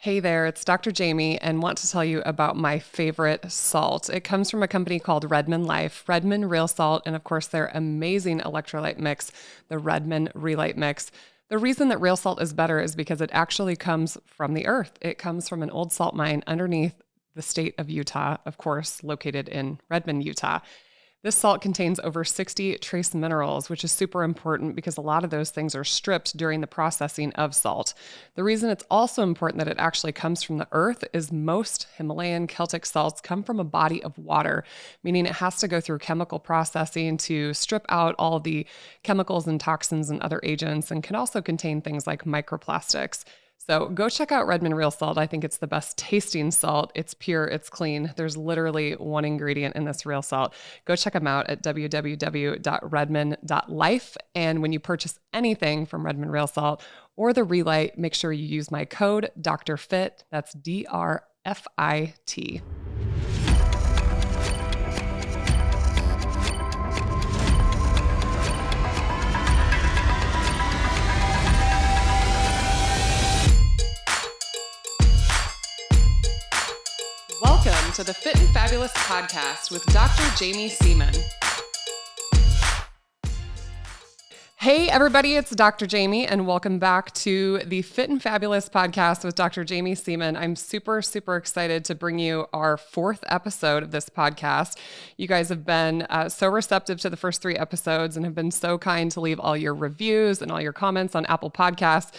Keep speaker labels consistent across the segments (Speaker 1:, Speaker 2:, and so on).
Speaker 1: Hey there, it's Dr. Jamie, and want to tell you about my favorite salt. It comes from a company called Redmond Life, Redmond Real Salt, and of course their amazing electrolyte mix, the Redmond Relight Mix. The reason that real salt is better is because it actually comes from the earth. It comes from an old salt mine underneath the state of Utah, of course, located in Redmond, Utah. This salt contains over 60 trace minerals, which is super important because a lot of those things are stripped during the processing of salt. The reason it's also important that it actually comes from the earth is most Himalayan Celtic salts come from a body of water, meaning it has to go through chemical processing to strip out all the chemicals and toxins and other agents, and can also contain things like microplastics. So go check out Redmond Real Salt. I think it's the best tasting salt. It's pure, it's clean. There's literally one ingredient in this real salt. Go check them out at www.redmond.life. And when you purchase anything from Redmond Real Salt or the Relight, make sure you use my code DrFit. That's DRFIT. Welcome to the Fit and Fabulous podcast with Dr. Jamie Seaman. Hey everybody, it's Dr. Jamie and welcome back to the Fit and Fabulous podcast with Dr. Jamie Seaman. I'm super excited to bring you our fourth episode of this podcast. You guys have been so receptive to the first three episodes and have been so kind to leave all your reviews and all your comments on Apple Podcasts.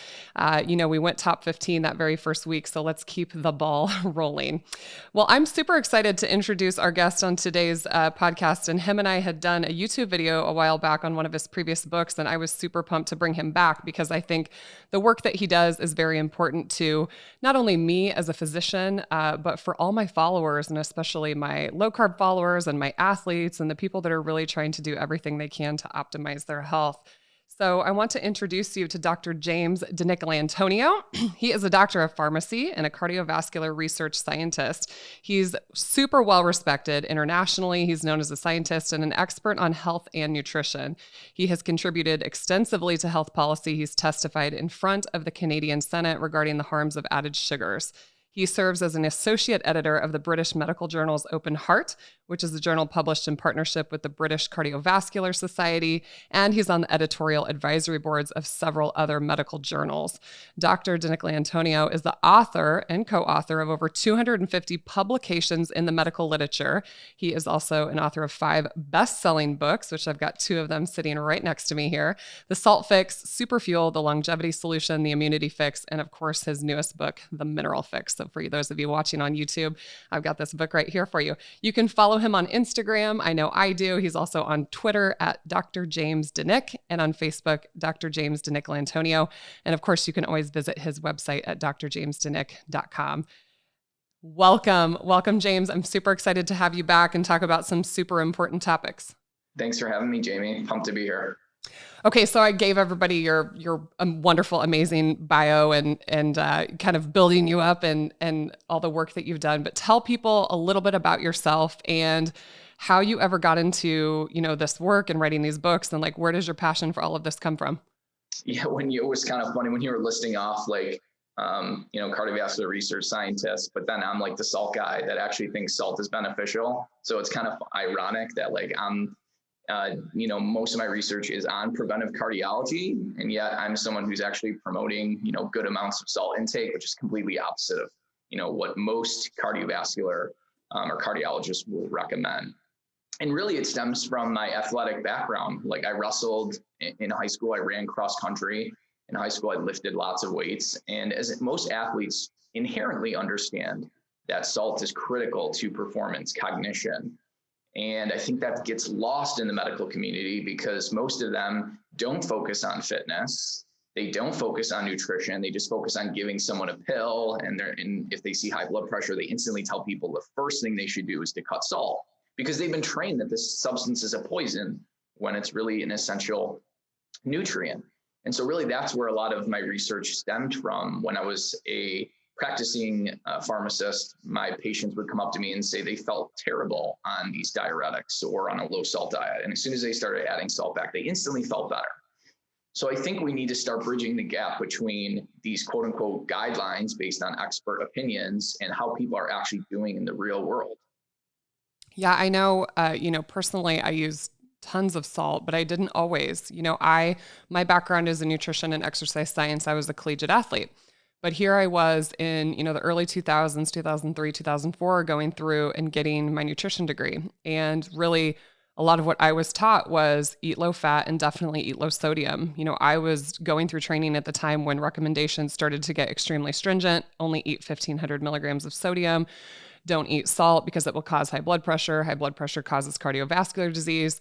Speaker 1: We went top 15 that very first week, so let's keep the ball rolling. Well, I'm super excited to introduce our guest on today's podcast, and him and I had done a YouTube video a while back on one of his previous books, and I was super pumped to bring him back because I think the work that he does is very important to not only me as a physician, but for all my followers, and especially my low-carb followers and my athletes and the people that are really trying to do everything they can to optimize their health. So I want to introduce you to Dr. James DiNicolantonio. He is a doctor of pharmacy and a cardiovascular research scientist. He's super well respected internationally. He's known as a scientist and an expert on health and nutrition. He has contributed extensively to health policy. He's testified in front of the Canadian Senate regarding the harms of added sugars. He serves as an associate editor of the British medical journal's Open Heart, which is a journal published in partnership with the British Cardiovascular Society, and he's on the editorial advisory boards of several other medical journals. Dr. DiNicolantonio is the author and co-author of over 250 publications in the medical literature. He is also an author of 5 best-selling books, which I've got 2 of them sitting right next to me here: The Salt Fix, Super Fuel, The Longevity Solution, The Immunity Fix, and of course his newest book, The Mineral Fix. So for those of you watching on YouTube, I've got this book right here for you. You can follow him on Instagram. I know I do. He's also on Twitter at Dr. James DiNic, and on Facebook, Dr. James DiNicolantonio. And of course, you can always visit his website at drjamesdinic.com. Welcome, James. I'm super excited to have you back and talk about some super important topics.
Speaker 2: Thanks for having me, Jamie. Pumped to be here.
Speaker 1: Okay, so I gave everybody your wonderful, amazing bio and kind of building you up and all the work that you've done. But tell people a little bit about yourself and how you ever got into this work and writing these books, and like where does your passion for all of this come from?
Speaker 2: Yeah, it was kind of funny when you were listing off cardiovascular research scientist, but then I'm like the salt guy that actually thinks salt is beneficial. So it's kind of ironic that I'm most of my research is on preventive cardiology, and yet I'm someone who's actually promoting, good amounts of salt intake, which is completely opposite of, what most cardiovascular or cardiologists will recommend. And really it stems from my athletic background. Like I wrestled in high school, I ran cross country. In high school, I lifted lots of weights. And as most athletes inherently understand that salt is critical to performance, cognition. And I think that gets lost in the medical community because most of them don't focus on fitness. They don't focus on nutrition. They just focus on giving someone a pill. And if they see high blood pressure, they instantly tell people the first thing they should do is to cut salt because they've been trained that this substance is a poison when it's really an essential nutrient. And so really that's where a lot of my research stemmed from. When I was a practicing pharmacist, my patients would come up to me and say they felt terrible on these diuretics or on a low salt diet. And as soon as they started adding salt back, they instantly felt better. So I think we need to start bridging the gap between these quote unquote guidelines based on expert opinions and how people are actually doing in the real world.
Speaker 1: Yeah, I know, personally, I use tons of salt, but I didn't always. My background is in nutrition and exercise science. I was a collegiate athlete. But here I was in, the early 2000s, 2003, 2004, going through and getting my nutrition degree. And really, a lot of what I was taught was eat low fat and definitely eat low sodium. I was going through training at the time when recommendations started to get extremely stringent, only eat 1,500 milligrams of sodium. Don't eat salt because it will cause high blood pressure. High blood pressure causes cardiovascular disease.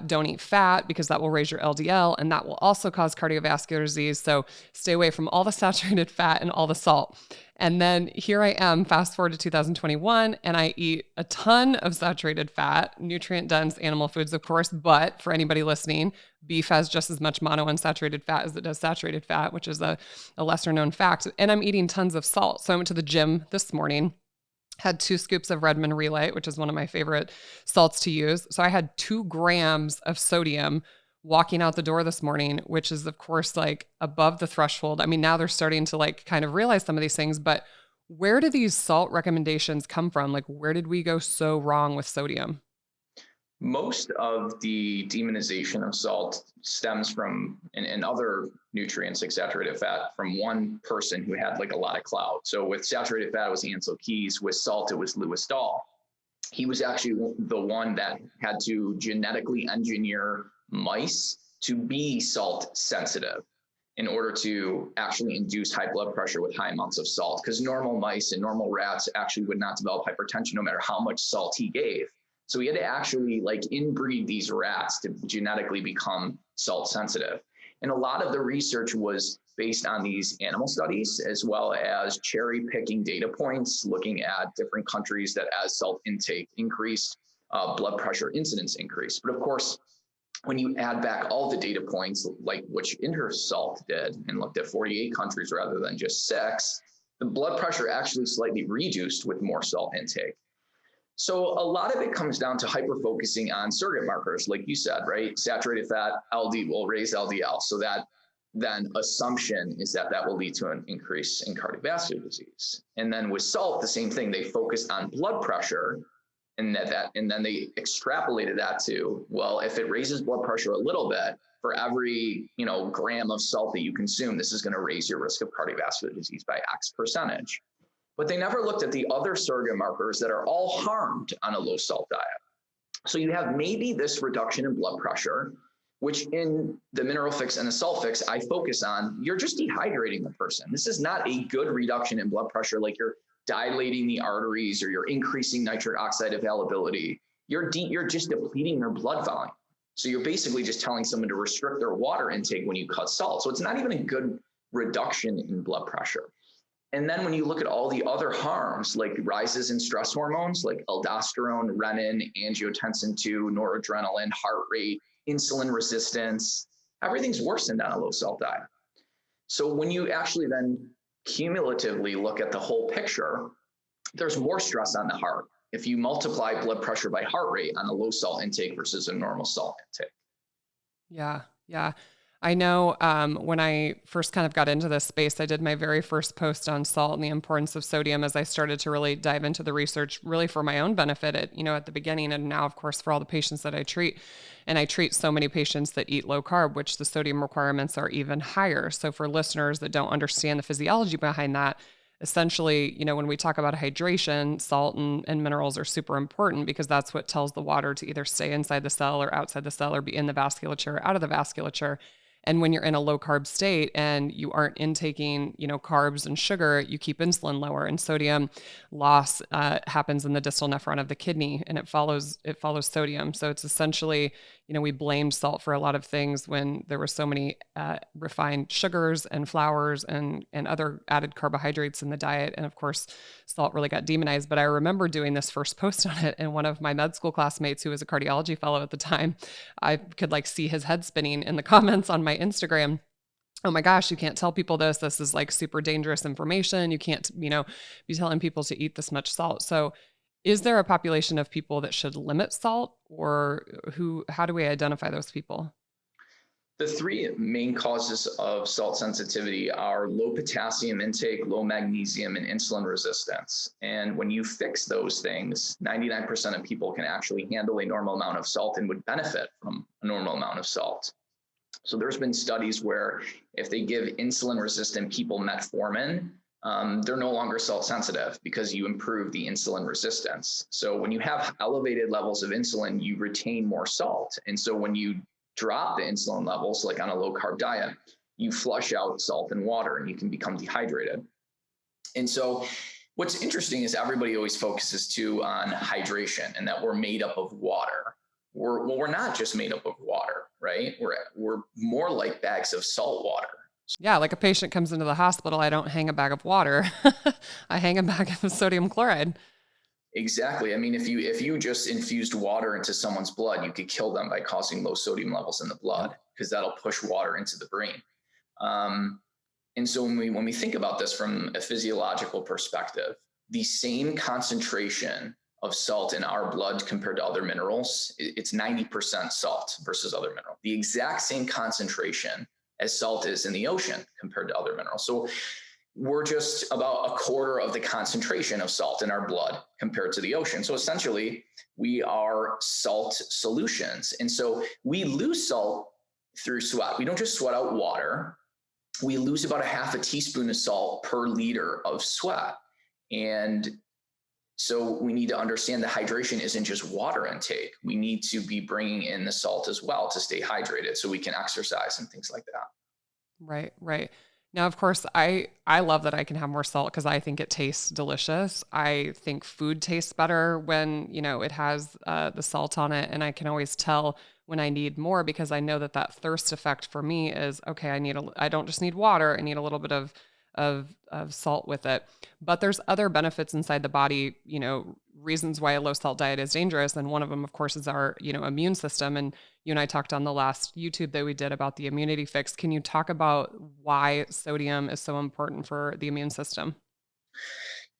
Speaker 1: Don't eat fat because that will raise your LDL and that will also cause cardiovascular disease. So stay away from all the saturated fat and all the salt. And then here I am, fast forward to 2021, and I eat a ton of saturated fat, nutrient dense animal foods, of course. But for anybody listening, beef has just as much monounsaturated fat as it does saturated fat, which is a lesser known fact. And I'm eating tons of salt. So I went to the gym this morning, had 2 scoops of Redmond Relay, which is one of my favorite salts to use. So I had 2 grams of sodium walking out the door this morning, which is of course like above the threshold. I mean, now they're starting to like kind of realize some of these things, but where do these salt recommendations come from? Like, where did we go so wrong with sodium?
Speaker 2: Most of the demonization of salt stems from, and other nutrients like saturated fat, from one person who had like a lot of clout. So with saturated fat, it was Ansel Keys. With salt, it was Lewis Dahl. He was actually the one that had to genetically engineer mice to be salt sensitive in order to actually induce high blood pressure with high amounts of salt, because normal mice and normal rats actually would not develop hypertension no matter how much salt he gave. So we had to actually like inbreed these rats to genetically become salt sensitive. And a lot of the research was based on these animal studies, as well as cherry picking data points, looking at different countries that as salt intake increased, blood pressure incidence increased. But of course, when you add back all the data points, like which Intersalt did and looked at 48 countries rather than just 6, the blood pressure actually slightly reduced with more salt intake. So a lot of it comes down to hyper-focusing on surrogate markers, like you said, right? Saturated fat, LD will raise LDL. So that then assumption is that that will lead to an increase in cardiovascular disease. And then with salt, the same thing. They focused on blood pressure, and then they extrapolated that to, well, if it raises blood pressure a little bit, for every gram of salt that you consume, this is going to raise your risk of cardiovascular disease by X percentage. But they never looked at the other surrogate markers that are all harmed on a low salt diet. So you have maybe this reduction in blood pressure, which in the mineral fix and the salt fix, I focus on, you're just dehydrating the person. This is not a good reduction in blood pressure, like you're dilating the arteries or you're increasing nitric oxide availability. You're just depleting their blood volume. So you're basically just telling someone to restrict their water intake when you cut salt. So it's not even a good reduction in blood pressure. And then when you look at all the other harms, like rises in stress hormones, like aldosterone, renin, angiotensin 2, noradrenaline, heart rate, insulin resistance, everything's worsened on a low salt diet. So when you actually then cumulatively look at the whole picture, there's more stress on the heart if you multiply blood pressure by heart rate on a low salt intake versus a normal salt intake.
Speaker 1: Yeah. I know when I first kind of got into this space, I did my very first post on salt and the importance of sodium as I started to really dive into the research, really for my own benefit at the beginning. And now, of course, for all the patients that I treat. And I treat so many patients that eat low carb, which the sodium requirements are even higher. So for listeners that don't understand the physiology behind that, essentially, when we talk about hydration, salt and minerals are super important because that's what tells the water to either stay inside the cell or outside the cell or be in the vasculature or out of the vasculature. And when you're in a low carb state and you aren't intaking, carbs and sugar, you keep insulin lower, and sodium loss happens in the distal nephron of the kidney, and it follows sodium. So it's essentially, we blamed salt for a lot of things when there were so many refined sugars and flours and other added carbohydrates in the diet. And of course, salt really got demonized. But I remember doing this first post on it, and one of my med school classmates, who was a cardiology fellow at the time, I could see his head spinning in the comments on my Instagram. Oh my gosh, you can't tell people this. This is super dangerous information. You can't, be telling people to eat this much salt. So is there a population of people that should limit salt, or how do we identify those people?
Speaker 2: The three main causes of salt sensitivity are low potassium intake, low magnesium, and insulin resistance. And when you fix those things, 99% of people can actually handle a normal amount of salt and would benefit from a normal amount of salt. So there's been studies where if they give insulin resistant people metformin, they're no longer salt sensitive because you improve the insulin resistance. So when you have elevated levels of insulin, you retain more salt. And so when you drop the insulin levels, like on a low carb diet, you flush out salt and water and you can become dehydrated. And so what's interesting is everybody always focuses too on hydration and that we're made up of water. We're not just made up of water, right? We're more like bags of salt water.
Speaker 1: Yeah, like a patient comes into the hospital, I don't hang a bag of water. I hang a bag of sodium chloride.
Speaker 2: Exactly. I mean, if you just infused water into someone's blood, you could kill them by causing low sodium levels in the blood because that'll push water into the brain. And so when we think about this from a physiological perspective, the same concentration of salt in our blood compared to other minerals, it's 90% salt versus other minerals. The exact same concentration as salt is in the ocean compared to other minerals. So we're just about a quarter of the concentration of salt in our blood compared to the ocean. So essentially, we are salt solutions. And so we lose salt through sweat. We don't just sweat out water. We lose about a half a teaspoon of salt per liter of sweat. And so we need to understand that hydration isn't just water intake. We need to be bringing in the salt as well to stay hydrated so we can exercise and things like that.
Speaker 1: Right, right. Now, of course, I love that I can have more salt because I think it tastes delicious. I think food tastes better when, it has the salt on it. And I can always tell when I need more because I know that thirst effect for me is, okay, I don't just need water. I need a little bit of salt with it. But there's other benefits inside the body, reasons why a low salt diet is dangerous. And one of them, of course, is our, immune system. And you and I talked on the last YouTube that we did about the immunity fix. Can you talk about why sodium is so important for the immune system?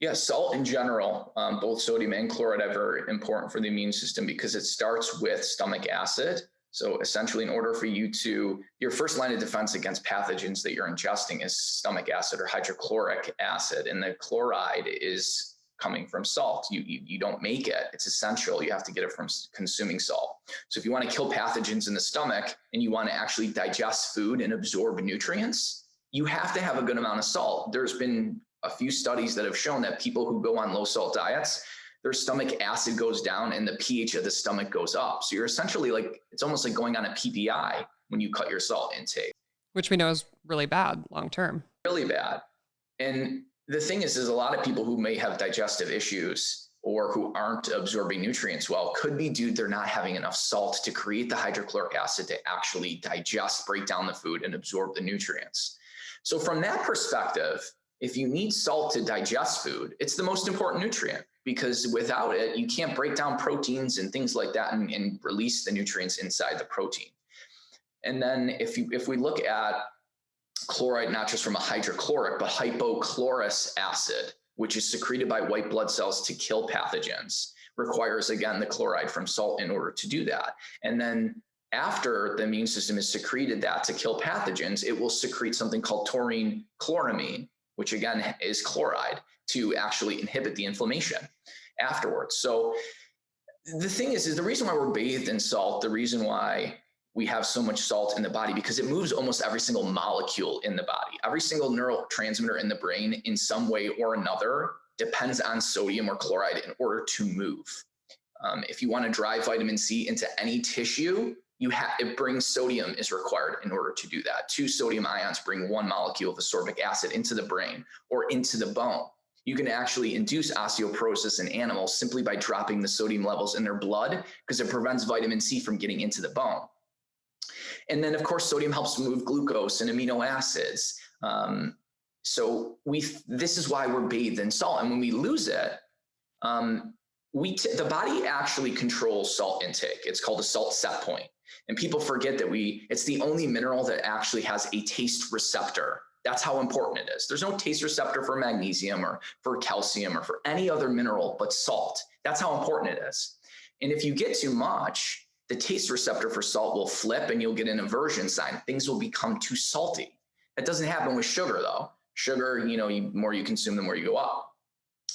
Speaker 2: Yeah, salt in general, both sodium and chloride are very important for the immune system because it starts with stomach acid. So essentially, in order for your first line of defense against pathogens that you're ingesting is stomach acid or hydrochloric acid. And the chloride is coming from salt. You don't make it. It's essential. You have to get it from consuming salt. So if you want to kill pathogens in the stomach and you want to actually digest food and absorb nutrients, you have to have a good amount of salt. There's been a few studies that have shown that people who go on low salt diets, their stomach acid goes down and the pH of the stomach goes up. So you're essentially it's almost like going on a PPI when you cut your salt intake.
Speaker 1: Which we know is really bad long-term.
Speaker 2: Really bad. And the thing is a lot of people who may have digestive issues or who aren't absorbing nutrients well could be due to they're not having enough salt to create the hydrochloric acid to actually digest, break down the food and absorb the nutrients. So from that perspective, if you need salt to digest food, it's the most important nutrient because without it, you can't break down proteins and things like that and release the nutrients inside the protein. And then if we look at chloride, not just from a hydrochloric, but hypochlorous acid, which is secreted by white blood cells to kill pathogens, requires, again, the chloride from salt in order to do that. And then after the immune system has secreted that to kill pathogens, it will secrete something called taurine chloramine, which again is chloride, to actually inhibit the inflammation afterwards. So the thing is the reason why we're bathed in salt, the reason why we have so much salt in the body, because it moves almost every single molecule in the body. Every single neurotransmitter in the brain in some way or another depends on sodium or chloride in order to move. If you want to drive vitamin C into any tissue, it brings sodium is required in order to do that. 2 sodium ions bring 1 molecule of ascorbic acid into the brain or into the bone. You can actually induce osteoporosis in animals simply by dropping the sodium levels in their blood because it prevents vitamin C from getting into the bone. And then, of course, sodium helps move glucose and amino acids. So this is why we're bathed in salt. And when we lose it, the body actually controls salt intake. It's called a salt set point. And people forget that it's the only mineral that actually has a taste receptor. That's how important it is. There's no taste receptor for magnesium or for calcium or for any other mineral but salt. That's how important it is. And if you get too much, the taste receptor for salt will flip and you'll get an aversion sign. Things will become too salty. That doesn't happen with sugar though. Sugar, the more you consume, the more you go up.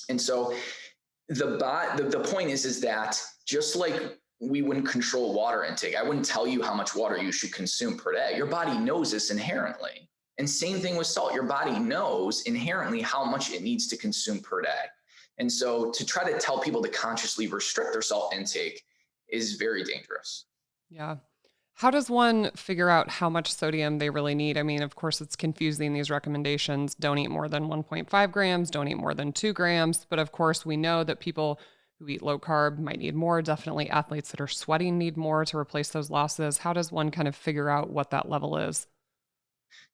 Speaker 2: And so the point is that just like we wouldn't control water intake, I wouldn't tell you how much water you should consume per day. Your body knows this inherently. And same thing with salt. Your body knows inherently how much it needs to consume per day. And so to try to tell people to consciously restrict their salt intake is very dangerous.
Speaker 1: Yeah. How does one figure out how much sodium they really need? I mean, of course, it's confusing, these recommendations. Don't eat more than 1.5 grams, don't eat more than 2 grams. But of course, we know that people who eat low carb might need more. Definitely athletes that are sweating need more to replace those losses. How does one kind of figure out what that level is?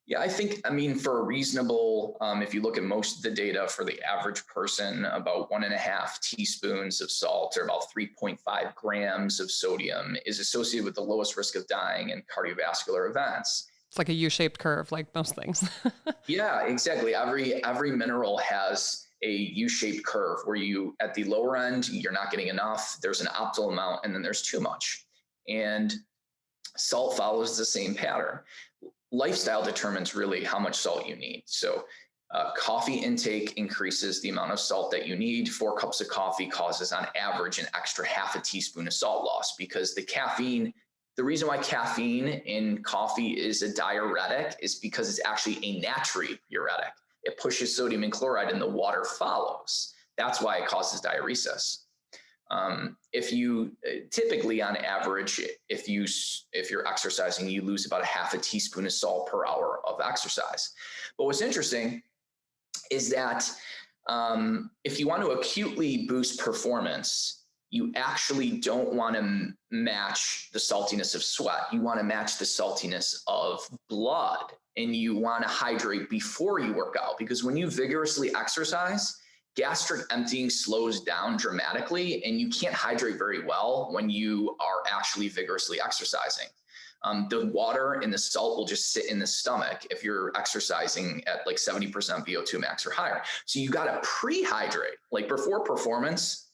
Speaker 2: Yeah, I mean, for a reasonable, if you look at most of the data for the average person, about 1.5 teaspoons of salt or about 3.5 grams of sodium is associated with the lowest risk of dying in cardiovascular events.
Speaker 1: It's like a U-shaped curve, like most things.
Speaker 2: Yeah, exactly. Every mineral has a U-shaped curve where you, at the lower end, you're not getting enough. There's an optimal amount, and then there's too much. And salt follows the same pattern. Lifestyle determines really how much salt you need. So coffee intake increases the amount of salt that you need. 4 cups of coffee causes on average an extra 1/2 teaspoon of salt loss, because the reason why caffeine in coffee is a diuretic is because it's actually a natriuretic. It pushes sodium and chloride and the water follows. That's why it causes diuresis. If you typically on average, if you're exercising, you lose about 1/2 teaspoon of salt per hour of exercise. But what's interesting is that if you want to acutely boost performance, you actually don't want to match the saltiness of sweat. You want to match the saltiness of blood, and you want to hydrate before you work out, because when you vigorously exercise, gastric emptying slows down dramatically, and you can't hydrate very well when you are actually vigorously exercising. The water and the salt will just sit in the stomach if you're exercising at like 70% VO2 max or higher. So you got to pre-hydrate. Like before performance,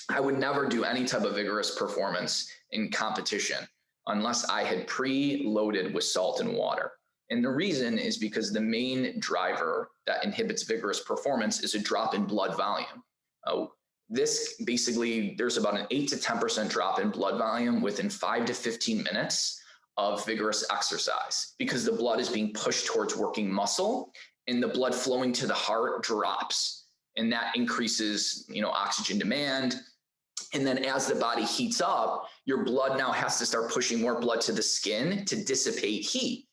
Speaker 2: I would never do any type of vigorous performance in competition unless I had pre-loaded with salt and water. And the reason is because the main driver that inhibits vigorous performance is a drop in blood volume. This basically, there's about an 8 to 10% drop in blood volume within 5 to 15 minutes of vigorous exercise, because the blood is being pushed towards working muscle, and the blood flowing to the heart drops, and that increases, oxygen demand. And then as the body heats up, your blood now has to start pushing more blood to the skin to dissipate heat.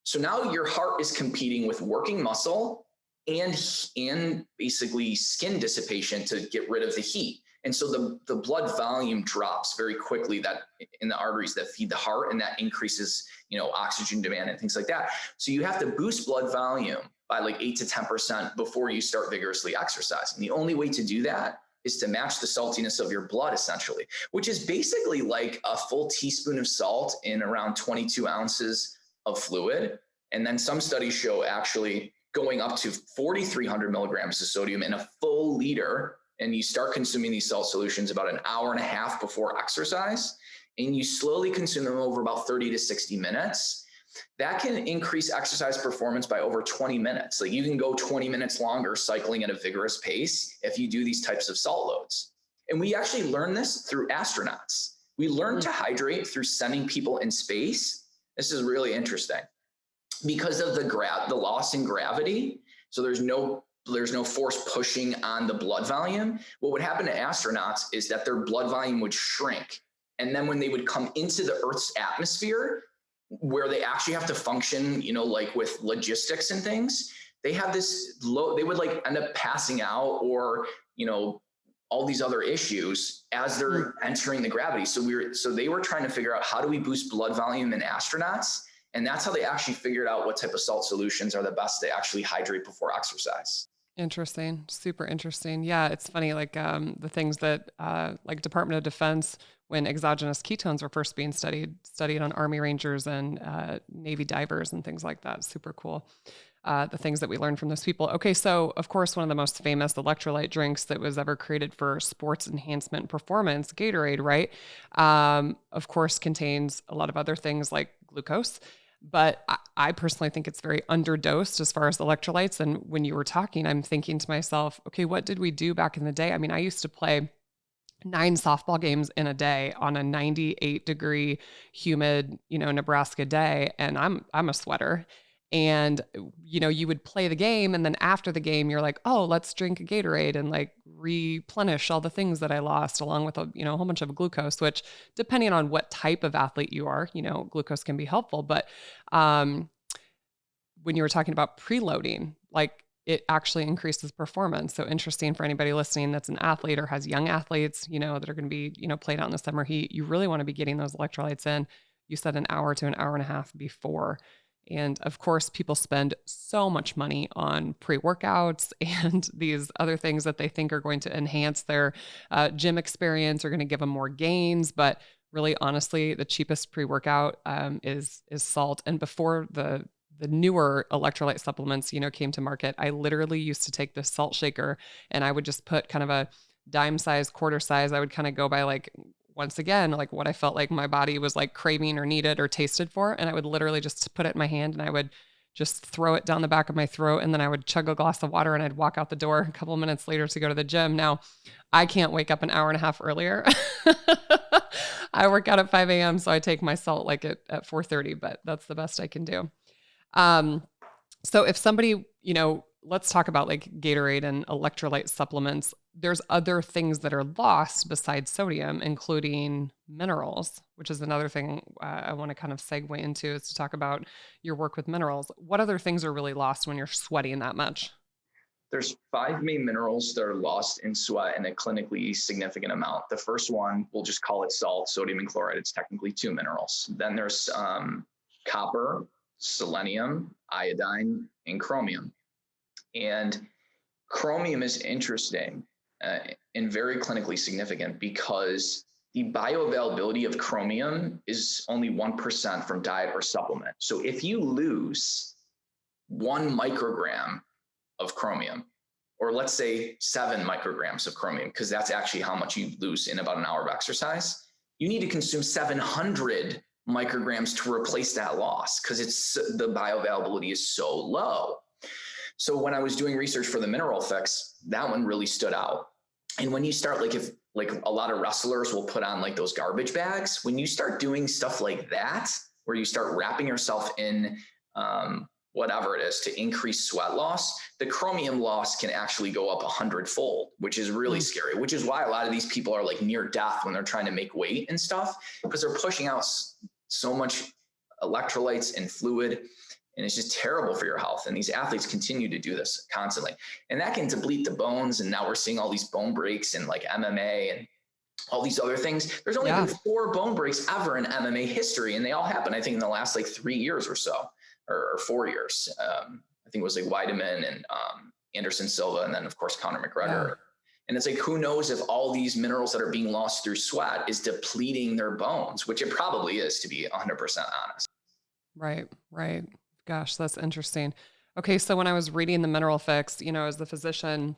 Speaker 2: So now your heart is competing with working muscle and basically skin dissipation to get rid of the heat. And so the blood volume drops very quickly that in the arteries that feed the heart, and that increases, oxygen demand and things like that. So you have to boost blood volume by like 8 to 10% before you start vigorously exercising. The only way to do that is to match the saltiness of your blood, essentially, which is basically like a full teaspoon of salt in around 22 ounces of fluid. And then some studies show actually going up to 4,300 milligrams of sodium in a full liter. And you start consuming these salt solutions about an hour and a half before exercise, and you slowly consume them over about 30 to 60 minutes. That can increase exercise performance by over 20 minutes. Like you can go 20 minutes longer cycling at a vigorous pace if you do these types of salt loads. And we actually learn this through astronauts. We learn to hydrate through sending people in space. This is really interesting because of the loss in gravity. So there's no force pushing on the blood volume. What would happen to astronauts is that their blood volume would shrink. And then when they would come into the Earth's atmosphere, where they actually have to function, like with logistics and things, they have this low, they would like end up passing out or, all these other issues as they're entering the gravity. So they were trying to figure out, how do we boost blood volume in astronauts? And that's how they actually figured out what type of salt solutions are the best to actually hydrate before exercise.
Speaker 1: Interesting. Super interesting. Yeah. It's funny, like the things that like Department of Defense, when exogenous ketones were first being studied on Army Rangers and Navy divers and things like that. Super cool. the things that we learned from those people. Okay, so of course, one of the most famous electrolyte drinks that was ever created for sports enhancement and performance, Gatorade, right? Of course, contains a lot of other things like glucose. But I personally think it's very underdosed as far as electrolytes. And when you were talking, I'm thinking to myself, okay, what did we do back in the day? I mean, I used to play 9 softball games in a day on a 98-degree humid, Nebraska day. And I'm a sweater. And, you would play the game. And then after the game, you're like, oh, let's drink a Gatorade and like replenish all the things that I lost along with a whole bunch of glucose, which depending on what type of athlete you are, glucose can be helpful. But when you were talking about preloading, like it actually increases performance. So interesting for anybody listening that's an athlete or has young athletes, that are going to be, played out in the summer heat. You really want to be getting those electrolytes in. You said an hour to an hour and a half before. And of course, people spend so much money on pre-workouts and these other things that they think are going to enhance their gym experience or going to give them more gains. But really, honestly, the cheapest pre-workout is salt. And before the newer electrolyte supplements, came to market, I literally used to take the salt shaker and I would just put kind of a dime size, quarter size. I would kind of go by like, once again, like what I felt like my body was like craving or needed or tasted for. And I would literally just put it in my hand and I would just throw it down the back of my throat. And then I would chug a glass of water and I'd walk out the door a couple of minutes later to go to the gym. Now I can't wake up an hour and a half earlier. I work out at 5 a.m. So I take my salt like at 4:30, but that's the best I can do. So if somebody, let's talk about like Gatorade and electrolyte supplements. There's other things that are lost besides sodium, including minerals, which is another thing I want to kind of segue into is to talk about your work with minerals. What other things are really lost when you're sweating that much?
Speaker 2: There's 5 main minerals that are lost in sweat in a clinically significant amount. The first one, we'll just call it salt, sodium and chloride. It's technically 2 minerals. Then there's copper, selenium, iodine, and chromium. And chromium is interesting and very clinically significant because the bioavailability of chromium is only 1% from diet or supplement. So if you lose 1 microgram of chromium, or let's say 7 micrograms of chromium, because that's actually how much you lose in about an hour of exercise, you need to consume 700 micrograms to replace that loss because the bioavailability is so low. So when I was doing research for the mineral fix, that one really stood out. And when you start, like a lot of wrestlers will put on like those garbage bags, when you start doing stuff like that, where you start wrapping yourself in whatever it is to increase sweat loss, the chromium loss can actually go up 100-fold, which is really scary, which is why a lot of these people are like near death when they're trying to make weight and stuff, because they're pushing out so much electrolytes and fluid. And it's just terrible for your health. And these athletes continue to do this constantly. And that can deplete the bones. And now we're seeing all these bone breaks and like MMA and all these other things. There's only been 4 bone breaks ever in MMA history. And they all happened, I think, in the last like 3 years or so, or 4 years. I think it was like Weideman and Anderson Silva. And then of course, Conor McGregor. Yeah. And it's like, who knows if all these minerals that are being lost through sweat is depleting their bones, which it probably is, to be 100% honest.
Speaker 1: Right. Gosh, that's interesting. Okay. So when I was reading the mineral fix, as the physician,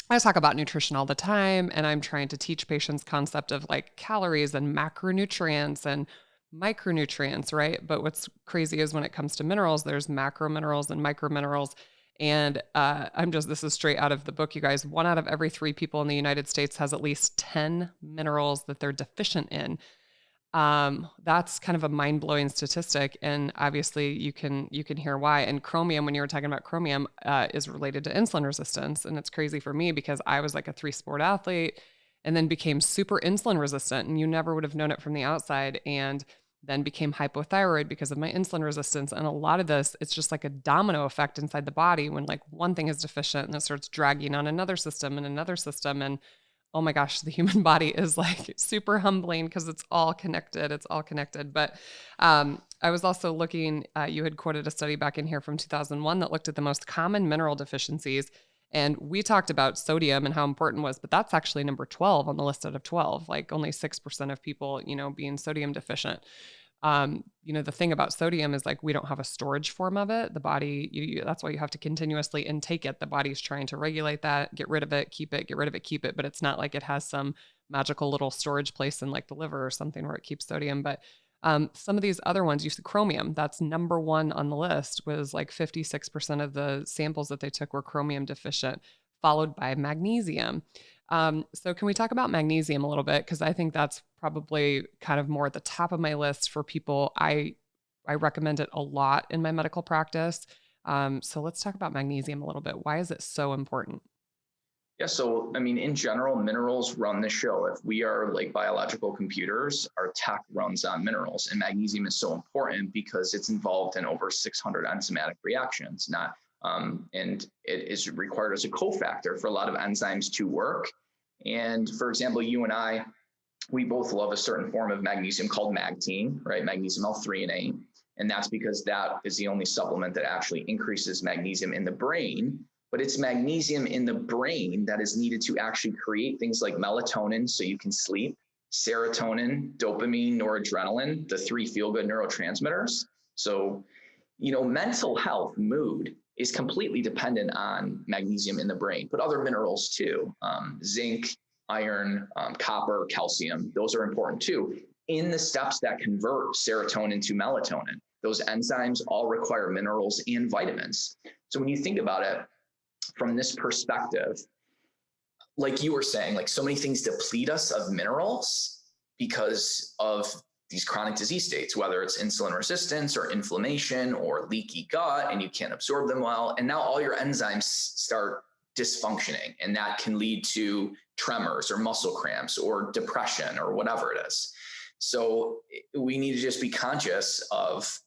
Speaker 1: I talk about nutrition all the time and I'm trying to teach patients concept of like calories and macronutrients and micronutrients, right? But what's crazy is when it comes to minerals, there's macro minerals and micro minerals. And this is straight out of the book, you guys. 1 out of every 3 people in the United States has at least 10 minerals that they're deficient in. That's kind of a mind-blowing statistic. And obviously you can hear why. And chromium, when you were talking about chromium, is related to insulin resistance. And it's crazy for me because I was like a 3-sport athlete and then became super insulin resistant, and you never would have known it from the outside, and then became hypothyroid because of my insulin resistance. And a lot of this, it's just like a domino effect inside the body when like one thing is deficient and it starts dragging on another system and another system. And oh my gosh, the human body is like super humbling because it's all connected. It's all connected. But I was also looking, you had quoted a study back in here from 2001 that looked at the most common mineral deficiencies. And we talked about sodium and how important it was, but that's actually number 12 on the list out of 12, like only 6% of people, being sodium deficient. The thing about sodium is like we don't have a storage form of it. The body, that's why you have to continuously intake it. The body's trying to regulate that, get rid of it, keep it, get rid of it, keep it. But it's not like it has some magical little storage place in like the liver or something where it keeps sodium. But some of these other ones, you see chromium, that's number one on the list, was like 56% of the samples that they took were chromium deficient, followed by magnesium. So can we talk about magnesium a little bit? Because I think that's probably kind of more at the top of my list for people. I recommend it a lot in my medical practice. So let's talk about magnesium a little bit. Why is it so important?
Speaker 2: Yeah, so I mean, in general, minerals run the show. If we are like biological computers, our tech runs on minerals, and magnesium is so important because it's involved in over 600 enzymatic reactions. And it is required as a cofactor for a lot of enzymes to work. And for example, you and I, we both love a certain form of magnesium called magtine, right? Magnesium L-threonate. And that's because that is the only supplement that actually increases magnesium in the brain. But it's magnesium in the brain that is needed to actually create things like melatonin so you can sleep, serotonin, dopamine, noradrenaline, the three feel-good neurotransmitters. So, mental health, mood is completely dependent on magnesium in the brain, but other minerals too, zinc, iron, copper, calcium, those are important too. In the steps that convert serotonin to melatonin, those enzymes all require minerals and vitamins. So when you think about it from this perspective, like you were saying, like so many things deplete us of minerals because of these chronic disease states, whether it's insulin resistance or inflammation or leaky gut, and you can't absorb them well. And now all your enzymes start dysfunctioning, and that can lead to tremors or muscle cramps or depression or whatever it is. So we need to just be conscious of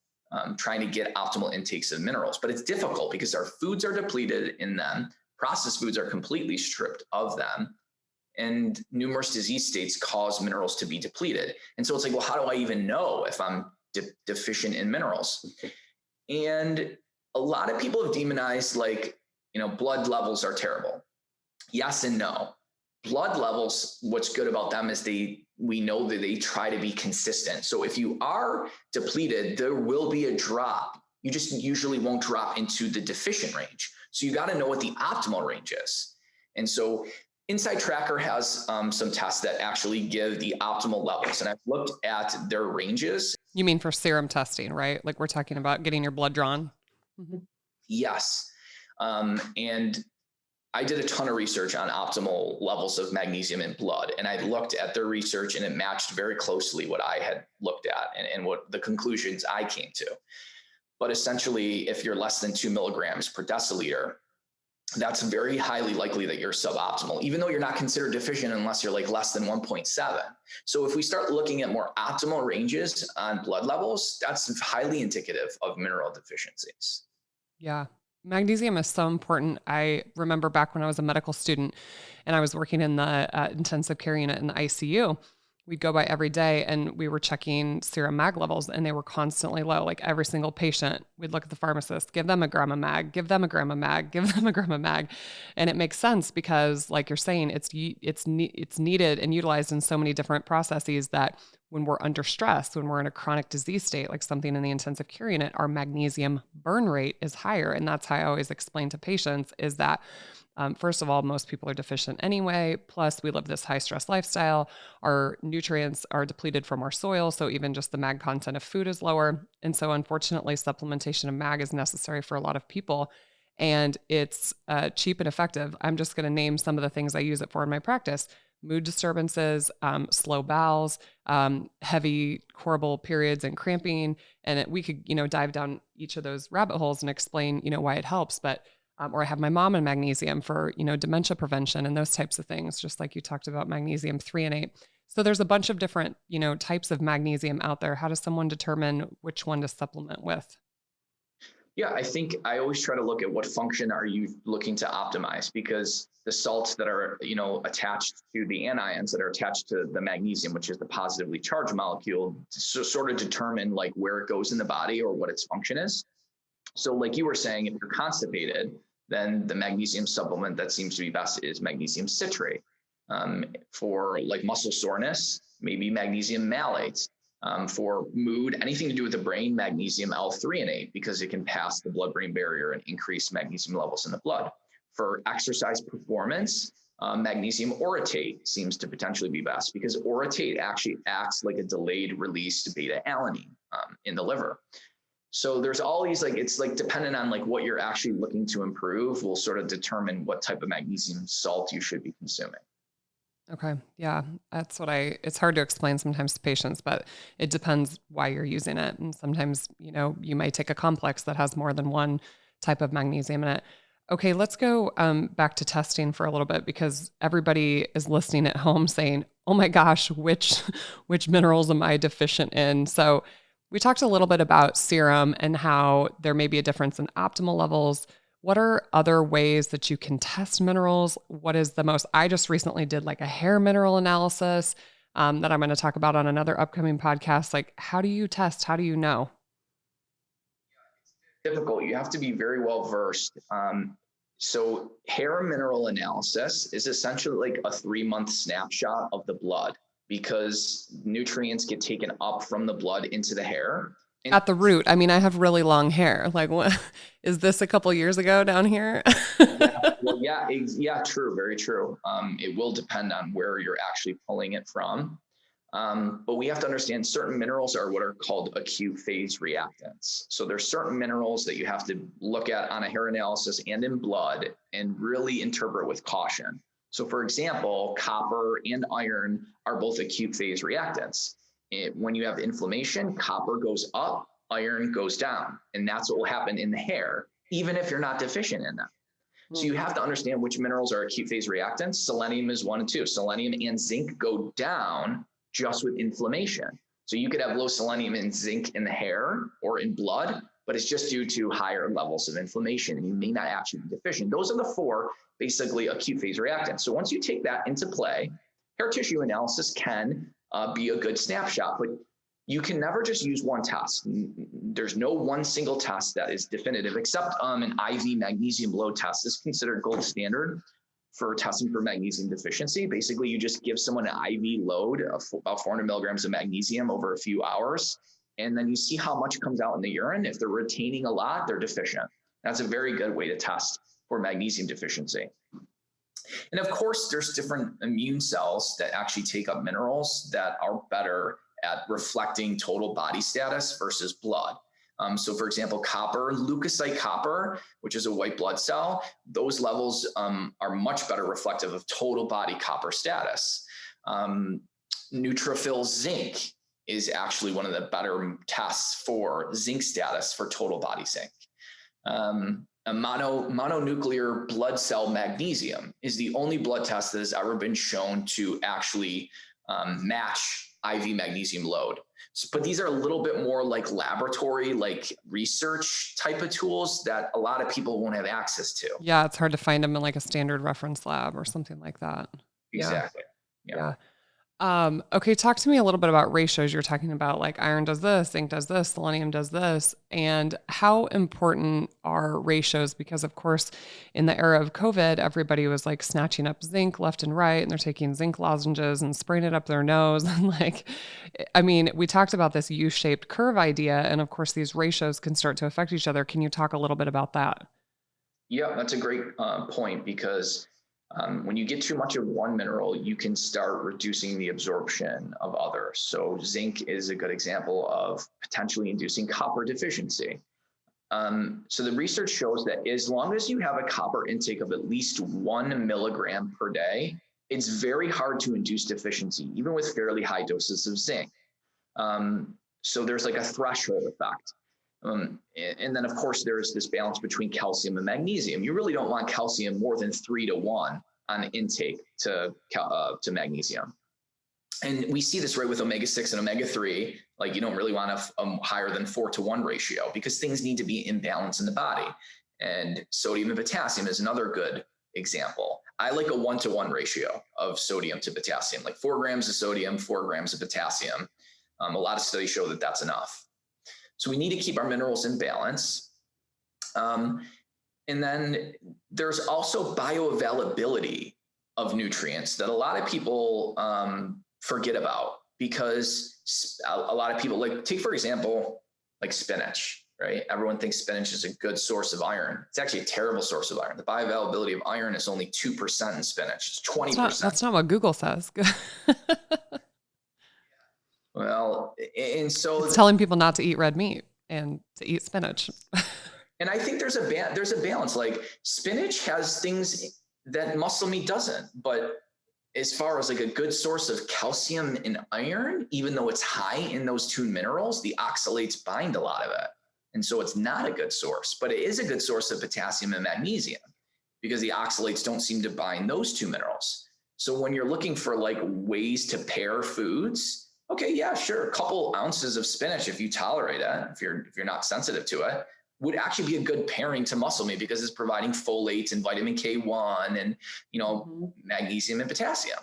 Speaker 2: trying to get optimal intakes of minerals. But it's difficult because our foods are depleted in them. Processed foods are completely stripped of them. And numerous disease states cause minerals to be depleted. And so it's like, well, how do I even know if I'm deficient in minerals? And a lot of people have demonized, like, blood levels are terrible. Yes and no. Blood levels, what's good about them is we know that they try to be consistent. So if you are depleted, there will be a drop. You just usually won't drop into the deficient range. So you got to know what the optimal range is. And so Inside Tracker has some tests that actually give the optimal levels. And I've looked at their ranges.
Speaker 1: You mean for serum testing, right? Like we're talking about getting your blood drawn?
Speaker 2: Mm-hmm. Yes. And I did a ton of research on optimal levels of magnesium in blood. And I looked at their research and it matched very closely what I had looked at and what the conclusions I came to. But essentially, if you're less than 2 milligrams per deciliter, that's very highly likely that you're suboptimal, even though you're not considered deficient unless you're like less than 1.7. So if we start looking at more optimal ranges on blood levels, that's highly indicative of mineral deficiencies.
Speaker 1: Yeah. Magnesium is so important. I remember back when I was a medical student and I was working in the intensive care unit in the ICU, we'd go by every day and we were checking serum mag levels and they were constantly low. Like every single patient, we'd look at the pharmacist, give them a gram of mag, give them a gram of mag, give them a gram of mag. And it makes sense because like you're saying, it's needed and utilized in so many different processes that when we're under stress, when we're in a chronic disease state, like something in the intensive care unit, our magnesium burn rate is higher. And that's how I always explain to patients is that first of all, most people are deficient anyway. Plus, we live this high stress lifestyle. Our nutrients are depleted from our soil. So even just the mag content of food is lower. And so unfortunately, supplementation of mag is necessary for a lot of people. And it's cheap and effective. I'm just going to name some of the things I use it for in my practice. Mood disturbances, slow bowels, heavy horrible periods and cramping. And we could, dive down each of those rabbit holes and explain, why it helps. But or I have my mom in magnesium for, dementia prevention and those types of things, just like you talked about magnesium threonate. So there's a bunch of different, types of magnesium out there. How does someone determine which one to supplement with?
Speaker 2: Yeah, I think I always try to look at what function are you looking to optimize, because the salts that are, attached to the anions that are attached to the magnesium, which is the positively charged molecule, sort of determine like where it goes in the body or what its function is. So like you were saying, if you're constipated, then the magnesium supplement that seems to be best is magnesium citrate. For like muscle soreness, maybe magnesium malate. For mood, anything to do with the brain, magnesium L-threonate, because it can pass the blood-brain barrier and increase magnesium levels in the blood. For exercise performance, magnesium orotate seems to potentially be best, because orotate actually acts like a delayed release beta-alanine in the liver. So there's all these, like, it's like dependent on like what you're actually looking to improve will sort of determine what type of magnesium salt you should be consuming.
Speaker 1: Okay. Yeah. It's hard to explain sometimes to patients, but it depends why you're using it. And sometimes, you might take a complex that has more than one type of magnesium in it. Okay. Let's go back to testing for a little bit, because everybody is listening at home saying, oh my gosh, which minerals am I deficient in? So we talked a little bit about serum and how there may be a difference in optimal levels. What are other ways that you can test minerals? What is the most? I just recently did like a hair mineral analysis that I'm going to talk about on another upcoming podcast. Like, how do you test? How do you know?
Speaker 2: Difficult. You have to be very well versed. So hair mineral analysis is essentially like a 3-month snapshot of the blood, because nutrients get taken up from the blood into the hair.
Speaker 1: At the root. I mean, I have really long hair. Like, what is this a couple years ago down here?
Speaker 2: Yeah, true. Very true. It will depend on where you're actually pulling it from. But we have to understand certain minerals are what are called acute phase reactants. So there's certain minerals that you have to look at on a hair analysis and in blood and really interpret with caution. So for example, copper and iron are both acute phase reactants. When you have inflammation, copper goes up, iron goes down, and that's what will happen in the hair, even if you're not deficient in them. So you have to understand which minerals are acute phase reactants. Selenium is 1 and 2. Selenium and zinc go down just with inflammation. So you could have low selenium and zinc in the hair or in blood, but it's just due to higher levels of inflammation, and you may not actually be deficient. Those are the 4 basically acute phase reactants. So once you take that into play, hair tissue analysis can be a good snapshot, but you can never just use one test. There's no one single test that is definitive, except an IV magnesium load test is considered gold standard for testing for magnesium deficiency. Basically, you just give someone an IV load of about 400 milligrams of magnesium over a few hours, and then you see how much comes out in the urine. If they're retaining a lot, they're deficient. That's a very good way to test for magnesium deficiency. And of course, there's different immune cells that actually take up minerals that are better at reflecting total body status versus blood. So for example, copper, leukocyte copper, which is a white blood cell, those levels are much better reflective of total body copper status. Neutrophil zinc is actually one of the better tests for zinc status for total body zinc. A mononuclear blood cell magnesium is the only blood test that has ever been shown to actually match IV magnesium load. But these are a little bit more like laboratory, like research type of tools that a lot of people won't have access to.
Speaker 1: Yeah, it's hard to find them in like a standard reference lab or something like that.
Speaker 2: Exactly.
Speaker 1: Yeah. Okay, talk to me a little bit about ratios. You're talking about like iron does this, zinc does this, selenium does this, and how important are ratios? Because of course, in the era of COVID, everybody was like snatching up zinc left and right, and they're taking zinc lozenges and spraying it up their nose. And like, I mean, we talked about this U-shaped curve idea, and of course, these ratios can start to affect each other. Can you talk a little bit about that?
Speaker 2: Yeah, that's a great point, because when you get too much of one mineral, you can start reducing the absorption of others. So zinc is a good example of potentially inducing copper deficiency. So the research shows that as long as you have a copper intake of at least 1 milligram per day, it's very hard to induce deficiency, even with fairly high doses of zinc. So there's like a threshold effect. And then, of course, there's this balance between calcium and magnesium. You really don't want calcium more than 3 to 1 on intake to magnesium. And we see this right with omega-6 and omega-3. Like, you don't really want a higher than 4 to 1 ratio, because things need to be in balance in the body. And sodium and potassium is another good example. I like a 1 to 1 ratio of sodium to potassium, like 4 grams of sodium, 4 grams of potassium. A lot of studies show that that's enough. So we need to keep our minerals in balance. And then there's also bioavailability of nutrients that a lot of people forget about, because a lot of people, like, take for example, like spinach, right? Everyone thinks spinach is a good source of iron. It's actually a terrible source of iron. The bioavailability of iron is only 2% in spinach. It's 20%.
Speaker 1: That's not what Google says.
Speaker 2: Well, and so
Speaker 1: It's telling people not to eat red meat and to eat spinach.
Speaker 2: and I think there's a balance. Like spinach has things that muscle meat doesn't, but as far as like a good source of calcium and iron, even though it's high in those two minerals, the oxalates bind a lot of it. And so it's not a good source, but it is a good source of potassium and magnesium because the oxalates don't seem to bind those two minerals. So when you're looking for like ways to pair foods, okay, yeah, sure. A couple ounces of spinach, if you tolerate it, if you're not sensitive to it, would actually be a good pairing to muscle meat because it's providing folate and vitamin K1 and, magnesium and potassium.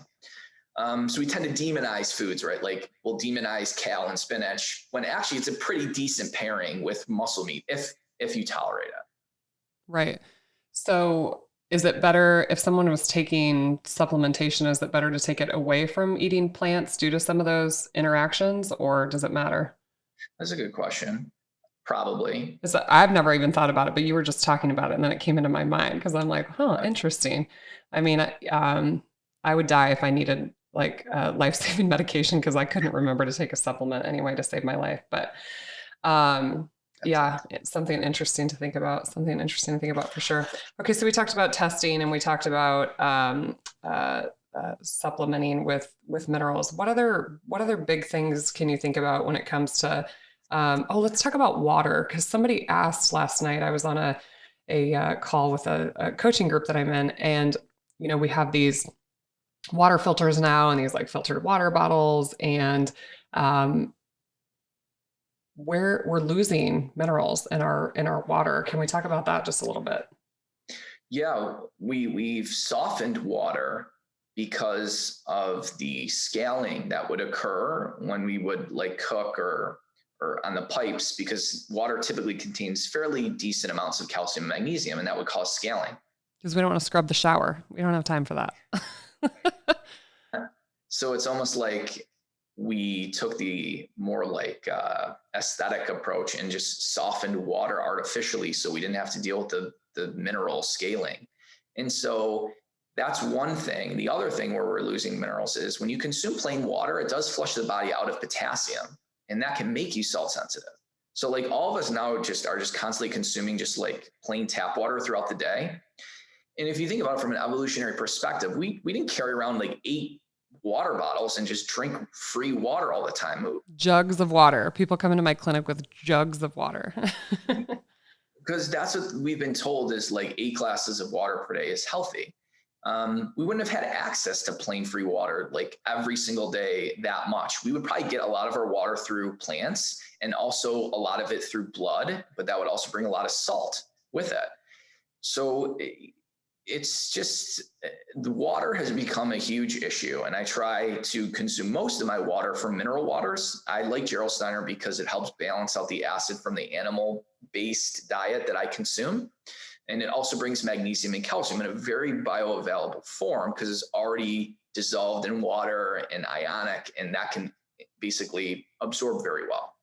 Speaker 2: So we tend to demonize foods, right? Like we'll demonize kale and spinach when actually it's a pretty decent pairing with muscle meat if you tolerate it.
Speaker 1: Right. So is it better if someone was taking supplementation, is it better to take it away from eating plants due to some of those interactions, or does it matter?
Speaker 2: That's a good question. Probably.
Speaker 1: I've never even thought about it, but you were just talking about it and then it came into my mind because I'm like, interesting. I mean, I would die if I needed like life-saving medication because I couldn't remember to take a supplement anyway to save my life. But yeah, it's something interesting to think about, for sure. Okay. So we talked about testing and we talked about supplementing with minerals. What other big things can you think about when it comes to let's talk about water, because somebody asked last night. I was on a call with a coaching group that I'm in, and we have these water filters now and these like filtered water bottles, and we're losing minerals in our water. Can we talk about that just a little bit?
Speaker 2: Yeah, we've softened water because of the scaling that would occur when we would like cook or on the pipes, because water typically contains fairly decent amounts of calcium and magnesium, and that would cause scaling.
Speaker 1: Because we don't want to scrub the shower. We don't have time for that.
Speaker 2: So it's almost like we took the more like aesthetic approach and just softened water artificially so we didn't have to deal with the mineral scaling. And so that's one thing. The other thing where we're losing minerals is when you consume plain water, it does flush the body out of potassium. And that can make you salt sensitive. So like all of us now are just constantly consuming just like plain tap water throughout the day. And if you think about it from an evolutionary perspective, we didn't carry around like 8 water bottles and just drink free water all the time.
Speaker 1: Jugs of water. People come into my clinic with jugs of water.
Speaker 2: Because that's what we've been told is like 8 glasses of water per day is healthy. We wouldn't have had access to plain free water like every single day that much. We would probably get a lot of our water through plants and also a lot of it through blood, but that would also bring a lot of salt with it. So it's just, the water has become a huge issue, and I try to consume most of my water from mineral waters. I like Gerolsteiner because it helps balance out the acid from the animal-based diet that I consume. And it also brings magnesium and calcium in a very bioavailable form because it's already dissolved in water and ionic, and that can basically absorb very well.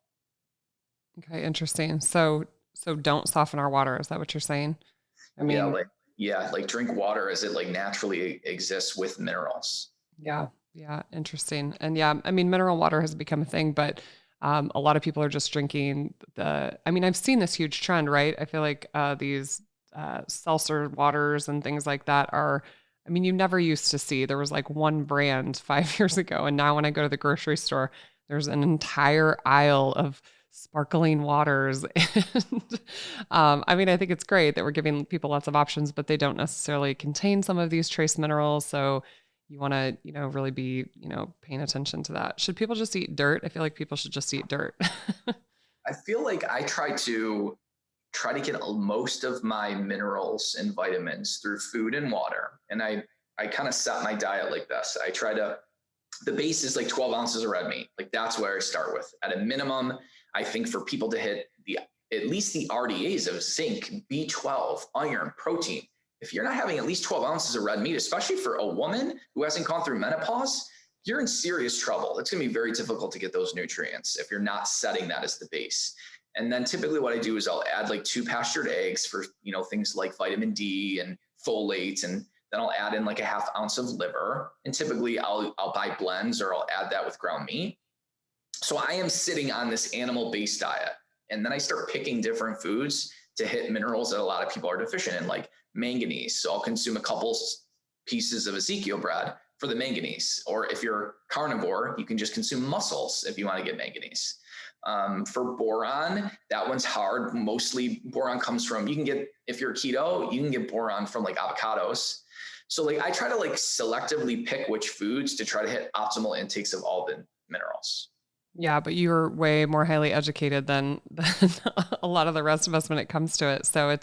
Speaker 1: Okay, interesting. So don't soften our water. Is that what you're saying? I mean,
Speaker 2: like drink water as it like naturally exists with minerals.
Speaker 1: Yeah, interesting. And yeah, I mean, mineral water has become a thing, but a lot of people are just drinking I've seen this huge trend, right? I feel like these seltzer waters and things like that you never used to see. There was like one brand 5 years ago. And now when I go to the grocery store, there's an entire aisle of sparkling waters. And I think it's great that we're giving people lots of options, but they don't necessarily contain some of these trace minerals. So you want to, really be, paying attention to that. Should people just eat dirt? I feel like people should just eat dirt.
Speaker 2: I feel like I try to get most of my minerals and vitamins through food and water. And I kind of set my diet like this. The base is like 12 ounces of red meat. Like that's where I start with. At a minimum, I think for people to hit at least the RDAs of zinc, B12, iron, protein. If you're not having at least 12 ounces of red meat, especially for a woman who hasn't gone through menopause, you're in serious trouble. It's going to be very difficult to get those nutrients if you're not setting that as the base. And then typically what I do is I'll add like 2 pastured eggs for, things like vitamin D and folate. And then I'll add in like a 1/2 ounce of liver. And typically I'll buy blends, or I'll add that with ground meat. So I am sitting on this animal-based diet. And then I start picking different foods to hit minerals that a lot of people are deficient in, like manganese. So I'll consume a couple pieces of Ezekiel bread for the manganese. Or if you're carnivore, you can just consume mussels if you want to get manganese. For boron, that one's hard. Mostly boron comes from, if you're keto, you can get boron from like avocados. So like I try to like selectively pick which foods to try to hit optimal intakes of all the minerals.
Speaker 1: Yeah, but you're way more highly educated than a lot of the rest of us when it comes to it. So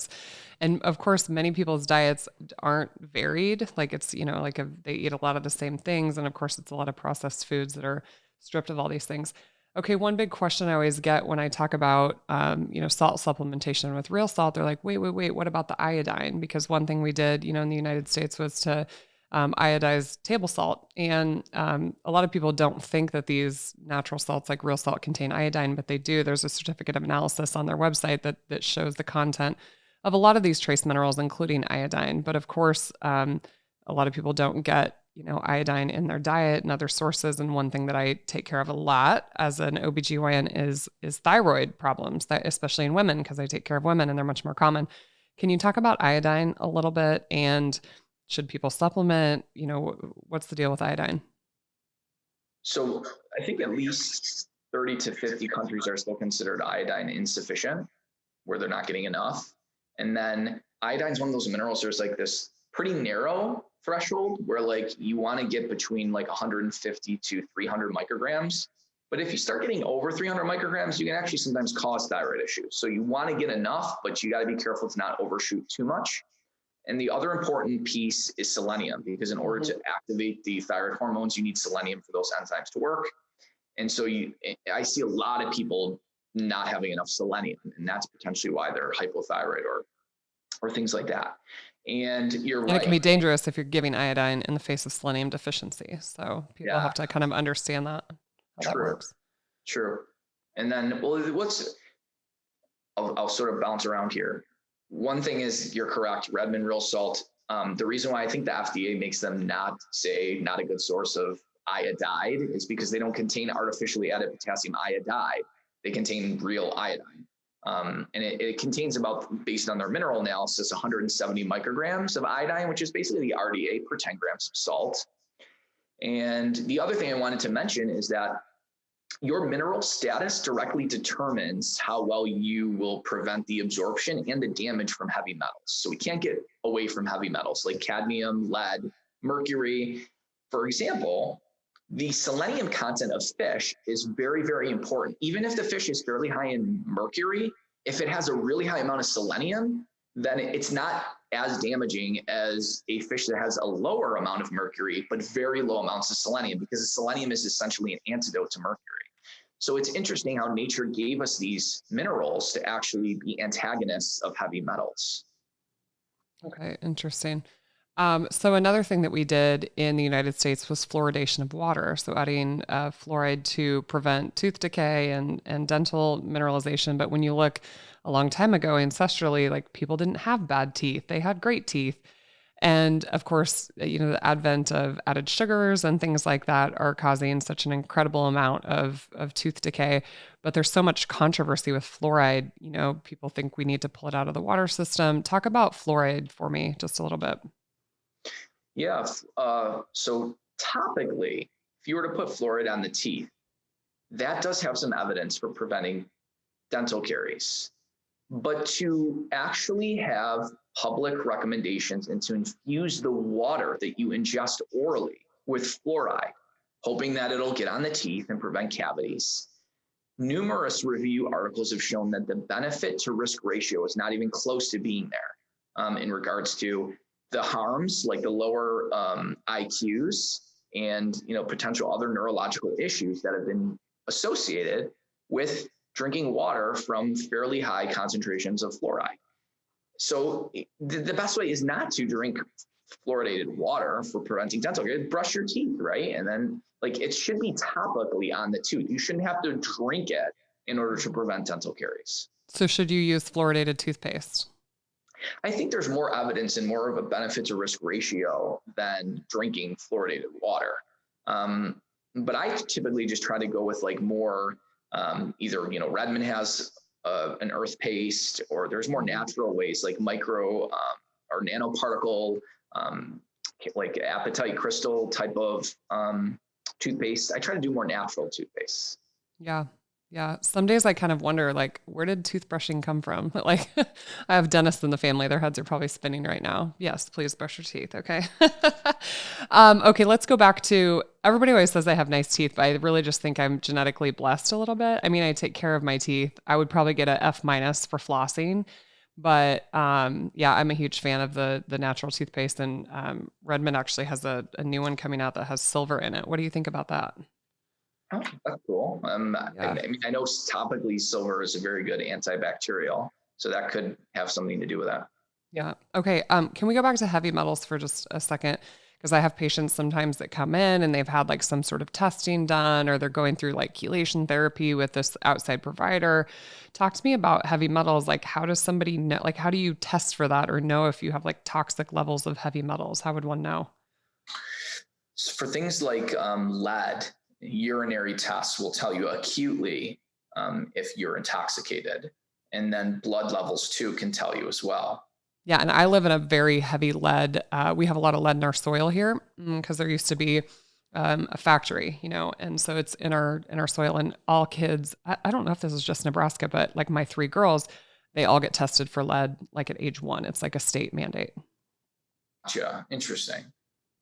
Speaker 1: and of course, many people's diets aren't varied. Like it's, they eat a lot of the same things. And of course, it's a lot of processed foods that are stripped of all these things. Okay, one big question I always get when I talk about, salt supplementation with real salt, they're like, wait, what about the iodine? Because one thing we did, in the United States was to iodized table salt. And a lot of people don't think that these natural salts like real salt contain iodine, but they do. There's a certificate of analysis on their website that shows the content of a lot of these trace minerals, including iodine. But of course, a lot of people don't get, iodine in their diet and other sources. And one thing that I take care of a lot as an OBGYN is thyroid problems, that especially in women, because I take care of women and they're much more common. Can you talk about iodine a little bit, and should people supplement? What's the deal with iodine?
Speaker 2: So I think at least 30 to 50 countries are still considered iodine insufficient, where they're not getting enough. And then iodine is one of those minerals. There's like this pretty narrow threshold where like you want to get between like 150 to 300 micrograms. But if you start getting over 300 micrograms, you can actually sometimes cause thyroid issues. So you want to get enough, but you got to be careful to not overshoot too much. And the other important piece is selenium, because in order to activate the thyroid hormones, you need selenium for those enzymes to work. And so I see a lot of people not having enough selenium, and that's potentially why they're hypothyroid or things like that. And you're right.
Speaker 1: And it can be dangerous if you're giving iodine in the face of selenium deficiency. So people have to kind of understand that, how that works.
Speaker 2: True. And then, I'll sort of bounce around here. One thing is, you're correct, Redmond real salt. The reason why I think the FDA makes them not a good source of iodide is because they don't contain artificially added potassium iodide. They contain real iodine. And it contains about, based on their mineral analysis, 170 micrograms of iodine, which is basically the RDA per 10 grams of salt. And the other thing I wanted to mention is that your mineral status directly determines how well you will prevent the absorption and the damage from heavy metals. So we can't get away from heavy metals like cadmium, lead, mercury. For example, the selenium content of fish is very, very important. Even if the fish is fairly high in mercury, if it has a really high amount of selenium, then it's not as damaging as a fish that has a lower amount of mercury, but very low amounts of selenium, because the selenium is essentially an antidote to mercury. So it's interesting how nature gave us these minerals to actually be antagonists of heavy metals.
Speaker 1: Okay, interesting. So another thing that we did in the United States was fluoridation of water. So adding fluoride to prevent tooth decay and dental mineralization. But when you look a long time ago, ancestrally, like people didn't have bad teeth. They had great teeth. And of course, the advent of added sugars and things like that are causing such an incredible amount of tooth decay. But there's so much controversy with fluoride. People think we need to pull it out of the water system. Talk about fluoride for me just a little bit.
Speaker 2: Yeah. So topically, if you were to put fluoride on the teeth, that does have some evidence for preventing dental caries. But to actually have public recommendations and to infuse the water that you ingest orally with fluoride, hoping that it'll get on the teeth and prevent cavities, numerous review articles have shown that the benefit to risk ratio is not even close to being there in regards to the harms, like the lower IQs and potential other neurological issues that have been associated with drinking water from fairly high concentrations of fluoride. So the best way is not to drink fluoridated water for preventing dental caries, brush your teeth, right? And then like it should be topically on the tooth. You shouldn't have to drink it in order to prevent dental caries.
Speaker 1: So should you use fluoridated toothpaste?
Speaker 2: I think there's more evidence and more of a benefit to risk ratio than drinking fluoridated water. But I typically just try to go with like more either, Redmond has an earth paste, or there's more natural ways like micro or nanoparticle, like apatite crystal type of toothpaste. I try to do more natural toothpaste.
Speaker 1: Yeah. Yeah. Some days I kind of wonder, like, where did toothbrushing come from? Like, I have dentists in the family. Their heads are probably spinning right now. Yes, please brush your teeth. Okay. Okay. Let's go back to, everybody always says I have nice teeth, but I really just think I'm genetically blessed a little bit. I mean, I take care of my teeth. I would probably get a F- for flossing, but yeah, I'm a huge fan of the natural toothpaste, and Redmond actually has a new one coming out that has silver in it. What do you think about that?
Speaker 2: Oh, that's cool.
Speaker 1: Yeah.
Speaker 2: I mean, I know topically silver is a very good antibacterial, so that could have something to do with that.
Speaker 1: Yeah. Okay. Can we go back to heavy metals for just a second? Because I have patients sometimes that come in and they've had like some sort of testing done, or they're going through like chelation therapy with this outside provider. Talk to me about heavy metals. Like, how does somebody know, like, how do you test for that or know if you have like toxic levels of heavy metals? How would one know?
Speaker 2: For things like lead, urinary tests will tell you acutely if you're intoxicated. And then blood levels too can tell you as well.
Speaker 1: Yeah. And I live in a very heavy lead. We have a lot of lead in our soil here because there used to be a factory, and so it's in our soil, and all kids, I don't know if this is just Nebraska, but like my 3 girls, they all get tested for lead like at age 1. It's like a state mandate.
Speaker 2: Gotcha. Interesting.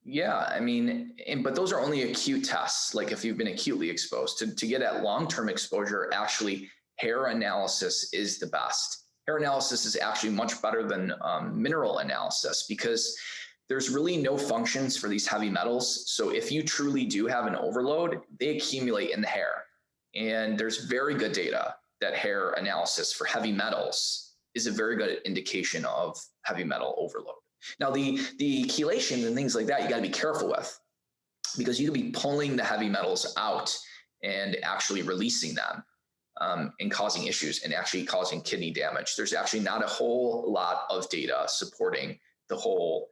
Speaker 2: Yeah, I mean, but those are only acute tests. Like if you've been acutely exposed to get at long-term exposure, actually hair analysis is the best. Hair analysis is actually much better than mineral analysis because there's really no functions for these heavy metals. So if you truly do have an overload, they accumulate in the hair. And there's very good data that hair analysis for heavy metals is a very good indication of heavy metal overload. Now, the chelations and things like that, you got to be careful with, because you could be pulling the heavy metals out and actually releasing them and causing issues and actually causing kidney damage. There's actually not a whole lot of data supporting the whole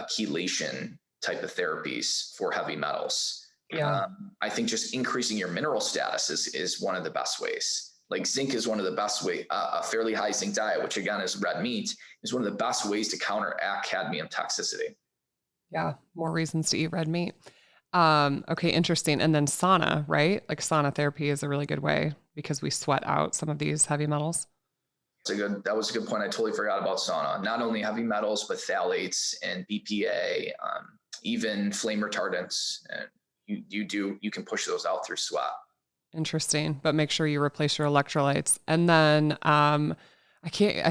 Speaker 2: chelation type of therapies for heavy metals.
Speaker 1: Yeah.
Speaker 2: I think just increasing your mineral status is one of the best ways. Like zinc is one of the best ways, a fairly high zinc diet, which again is red meat, is one of the best ways to counteract cadmium toxicity.
Speaker 1: Yeah. More reasons to eat red meat. Okay. Interesting. And then sauna, right? Like sauna therapy is a really good way because we sweat out some of these heavy metals.
Speaker 2: That was a good point. I totally forgot about sauna. Not only heavy metals, but phthalates and BPA, even flame retardants. And you can push those out through sweat.
Speaker 1: Interesting. But make sure you replace your electrolytes. And then,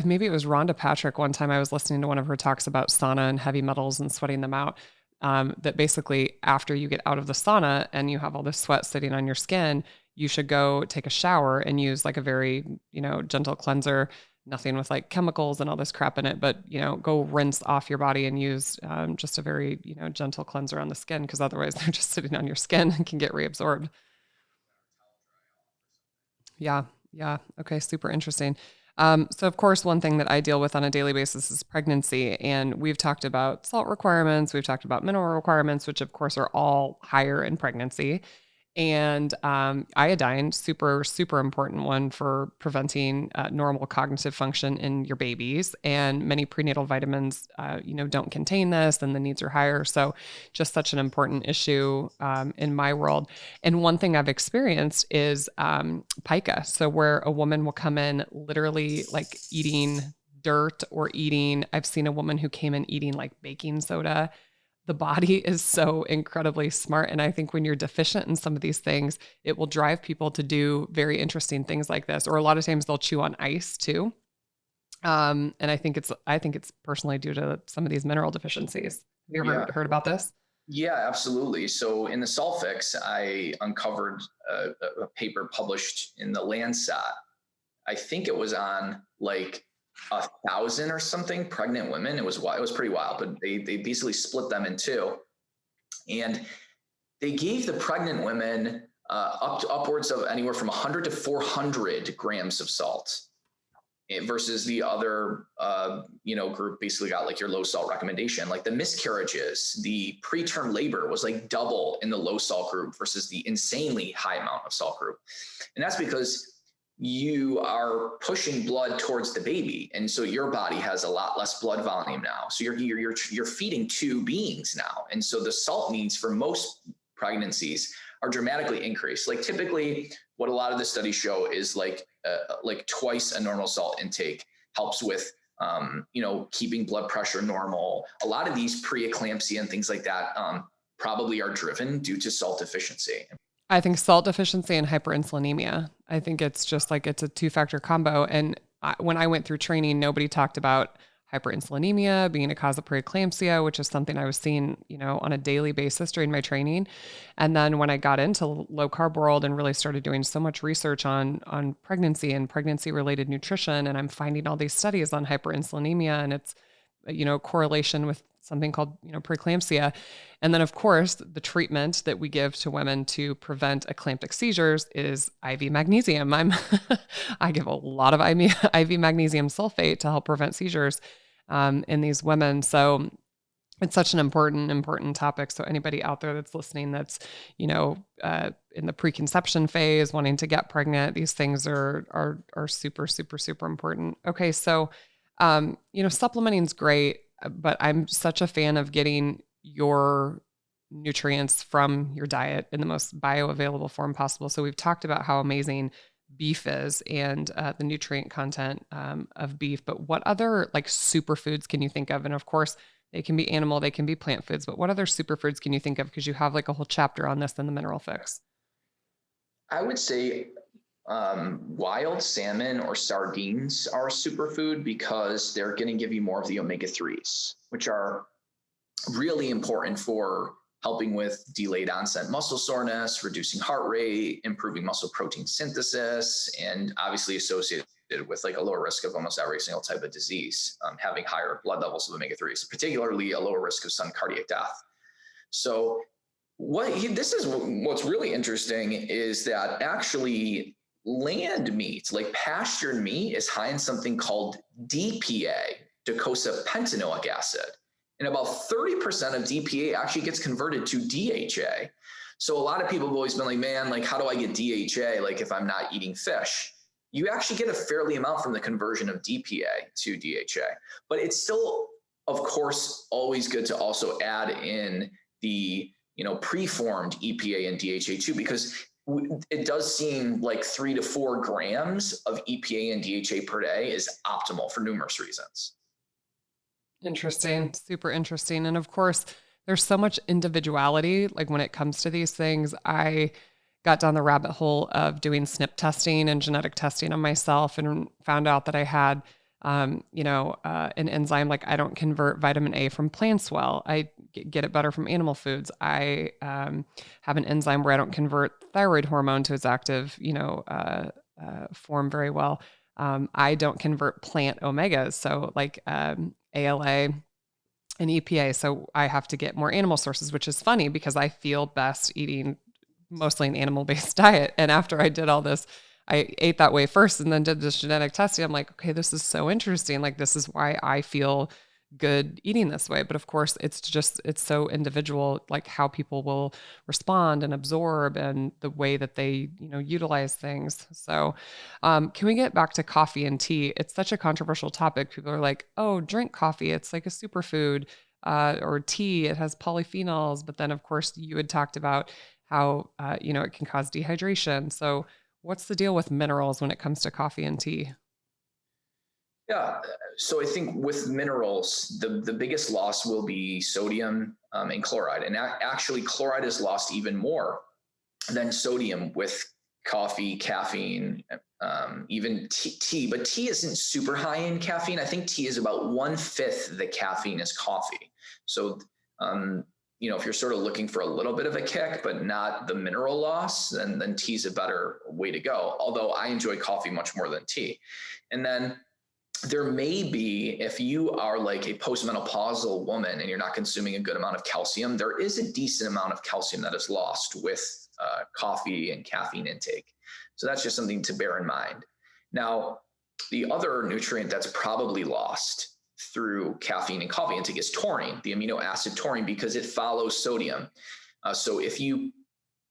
Speaker 1: maybe it was Rhonda Patrick. One time I was listening to one of her talks about sauna and heavy metals and sweating them out. That basically after you get out of the sauna and you have all this sweat sitting on your skin, you should go take a shower and use like a very, gentle cleanser, nothing with like chemicals and all this crap in it, but, go rinse off your body and use just a very, gentle cleanser on the skin, because otherwise they're just sitting on your skin and can get reabsorbed. Yeah. Yeah. Okay. Super interesting. So of course, one thing that I deal with on a daily basis is pregnancy. And we've talked about salt requirements. We've talked about mineral requirements, which of course are all higher in pregnancy. And iodine, super, super important one for preventing normal cognitive function in your babies. And many prenatal vitamins, don't contain this, and the needs are higher. So just such an important issue in my world. And one thing I've experienced is pica. So where a woman will come in literally like eating dirt or I've seen a woman who came in eating like baking soda. The body is so incredibly smart. And I think when you're deficient in some of these things, it will drive people to do very interesting things like this. Or a lot of times they'll chew on ice too. And I think it's personally due to some of these mineral deficiencies. Have you ever heard about this?
Speaker 2: Yeah, absolutely. So in the Sulfix, I uncovered a paper published in the Lancet. I think it was on like 1,000 or something pregnant women. It was pretty wild, but they basically split them in two, and they gave the pregnant women upwards of anywhere from 100 to 400 grams of salt, versus the other group basically got like your low salt recommendation. Like the miscarriages, the preterm labor was like double in the low salt group versus the insanely high amount of salt group. And that's because you are pushing blood towards the baby, and so your body has a lot less blood volume now. So you're feeding two beings now, and so the salt needs for most pregnancies are dramatically increased. Like typically, what a lot of the studies show is like twice a normal salt intake helps with keeping blood pressure normal. A lot of these preeclampsia and things like that probably are driven due to salt deficiency.
Speaker 1: I think salt deficiency and hyperinsulinemia. I think it's just like it's a two-factor combo. And when I went through training, nobody talked about hyperinsulinemia being a cause of preeclampsia, which is something I was seeing, on a daily basis during my training. And then when I got into low carb world and really started doing so much research on pregnancy and pregnancy related nutrition, and I'm finding all these studies on hyperinsulinemia and its, correlation with something called, preeclampsia. And then of course, the treatment that we give to women to prevent eclamptic seizures is IV magnesium. I give a lot of IV magnesium sulfate to help prevent seizures in these women. So it's such an important topic. So anybody out there that's listening, that's, in the preconception phase, wanting to get pregnant, these things are super, super, super important. Okay. So, supplementing is great, but I'm such a fan of getting your nutrients from your diet in the most bioavailable form possible. So we've talked about how amazing beef is and the nutrient content of beef, but what other like superfoods can you think of? And of course, they can be animal, they can be plant foods, but what other superfoods can you think of? Because you have like a whole chapter on this in the Mineral Fix.
Speaker 2: I would say wild salmon or sardines are a superfood because they're going to give you more of the omega-3s, which are really important for helping with delayed onset muscle soreness, reducing heart rate, improving muscle protein synthesis, and obviously associated with like a lower risk of almost every single type of disease, having higher blood levels of omega-3s, particularly a lower risk of sudden cardiac death. So what's really interesting is that actually land meat, like pastured meat, is high in something called DPA, docosahexapentanoic acid. And about 30% of DPA actually gets converted to DHA. So a lot of people have always been like, man, like, how do I get DHA? Like if I'm not eating fish, you actually get a fairly amount from the conversion of DPA to DHA, but it's still, of course, always good to also add in the, preformed EPA and DHA too, because it does seem like 3 to 4 grams of EPA and DHA per day is optimal for numerous reasons.
Speaker 1: Interesting. Super interesting. And of course, there's so much individuality. Like when it comes to these things, I got down the rabbit hole of doing SNP testing and genetic testing on myself and found out that I had, an enzyme. Like I don't convert vitamin A from plants well. I get it better from animal foods. I have an enzyme where I don't convert thyroid hormone to its active, form very well. I don't convert plant omegas. So like ALA and EPA. So I have to get more animal sources, which is funny because I feel best eating mostly an animal-based diet. And after I did all this, I ate that way first and then did this genetic testing. I'm like, okay, this is so interesting. Like, this is why I feel good eating this way. But of course, it's so individual, like how people will respond and absorb and the way that they, utilize things. So can we get back to coffee and tea? It's such a controversial topic. People are like, oh, drink coffee. It's like a superfood. Or tea, it has polyphenols. But then of course you had talked about how, it can cause dehydration. So what's the deal with minerals when it comes to coffee and tea?
Speaker 2: Yeah. So I think with minerals, the biggest loss will be sodium and chloride. And actually, chloride is lost even more than sodium with coffee, caffeine, even tea. But tea isn't super high in caffeine. I think tea is about 1/5 the caffeine as coffee. So, if you're sort of looking for a little bit of a kick, but not the mineral loss, then tea's a better way to go. Although I enjoy coffee much more than tea. And then there may be, if you are like a postmenopausal woman and you're not consuming a good amount of calcium, there is a decent amount of calcium that is lost with coffee and caffeine intake. So that's just something to bear in mind. Now, the other nutrient that's probably lost through caffeine and coffee intake is taurine, the amino acid taurine, because it follows sodium. So if you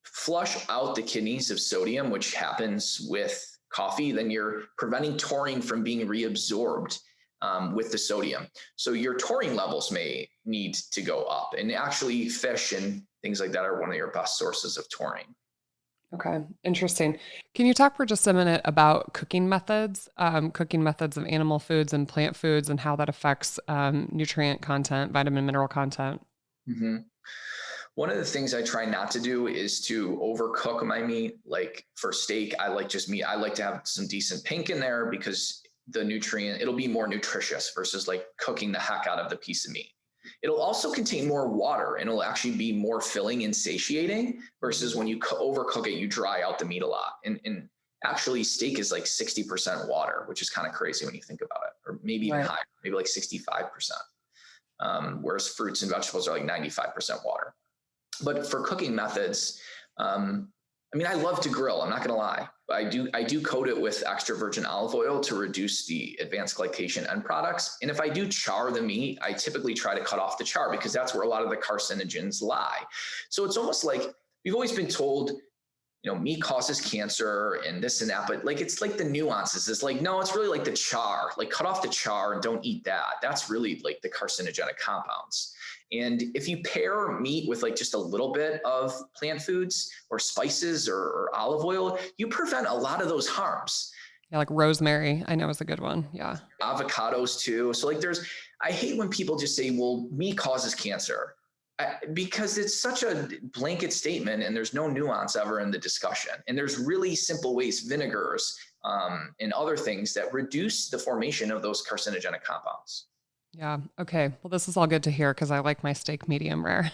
Speaker 2: flush out the kidneys of sodium, which happens with coffee, then you're preventing taurine from being reabsorbed with the sodium. So your taurine levels may need to go up. And actually, fish and things like that are one of your best sources of taurine.
Speaker 1: Okay, interesting. Can you talk for just a minute about cooking methods of animal foods and plant foods and how that affects nutrient content, vitamin, mineral content?
Speaker 2: Mm-hmm. One of the things I try not to do is to overcook my meat. Like for steak, I like just meat. I like to have some decent pink in there because the nutrient, it'll be more nutritious versus like cooking the heck out of the piece of meat. It'll also contain more water and it'll actually be more filling and satiating versus when you overcook it, you dry out the meat a lot. And actually steak is like 60% water, which is kind of crazy when you think about it, or maybe even higher, maybe like 65%. Whereas fruits and vegetables are like 95% water. But for cooking methods, I mean, I love to grill. I'm not going to lie. I do coat it with extra virgin olive oil to reduce the advanced glycation end products. And if I do char the meat, I typically try to cut off the char because that's where a lot of the carcinogens lie. So it's almost like we've always been told, meat causes cancer and this and that, but like, it's like the nuances. It's like, no, it's really like the char, like cut off the char and don't eat that. That's really like the carcinogenic compounds. And if you pair meat with like just a little bit of plant foods or spices or olive oil, you prevent a lot of those harms.
Speaker 1: Yeah, like rosemary, I know is a good one. Yeah.
Speaker 2: Avocados too. So like I hate when people just say, well, meat causes cancer. Because it's such a blanket statement and there's no nuance ever in the discussion. And there's really simple ways, vinegars and other things that reduce the formation of those carcinogenic compounds.
Speaker 1: Yeah. Okay. Well, this is all good to hear because I like my steak medium rare.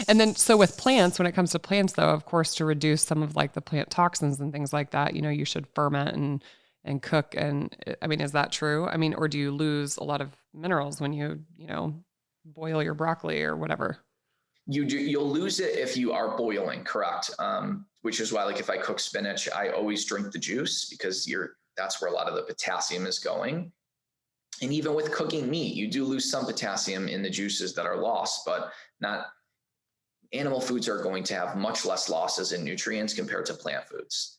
Speaker 1: And then, so with plants, when it comes to plants, though, of course, to reduce some of like the plant toxins and things like that, you should ferment and cook. And I mean, is that true? I mean, or do you lose a lot of minerals when you boil your broccoli or whatever?
Speaker 2: You'll lose it if you are boiling, correct? Which is why, like, if I cook spinach, I always drink the juice because that's where a lot of the potassium is going. And even with cooking meat, you do lose some potassium in the juices that are lost, but not. Animal foods are going to have much less losses in nutrients compared to plant foods.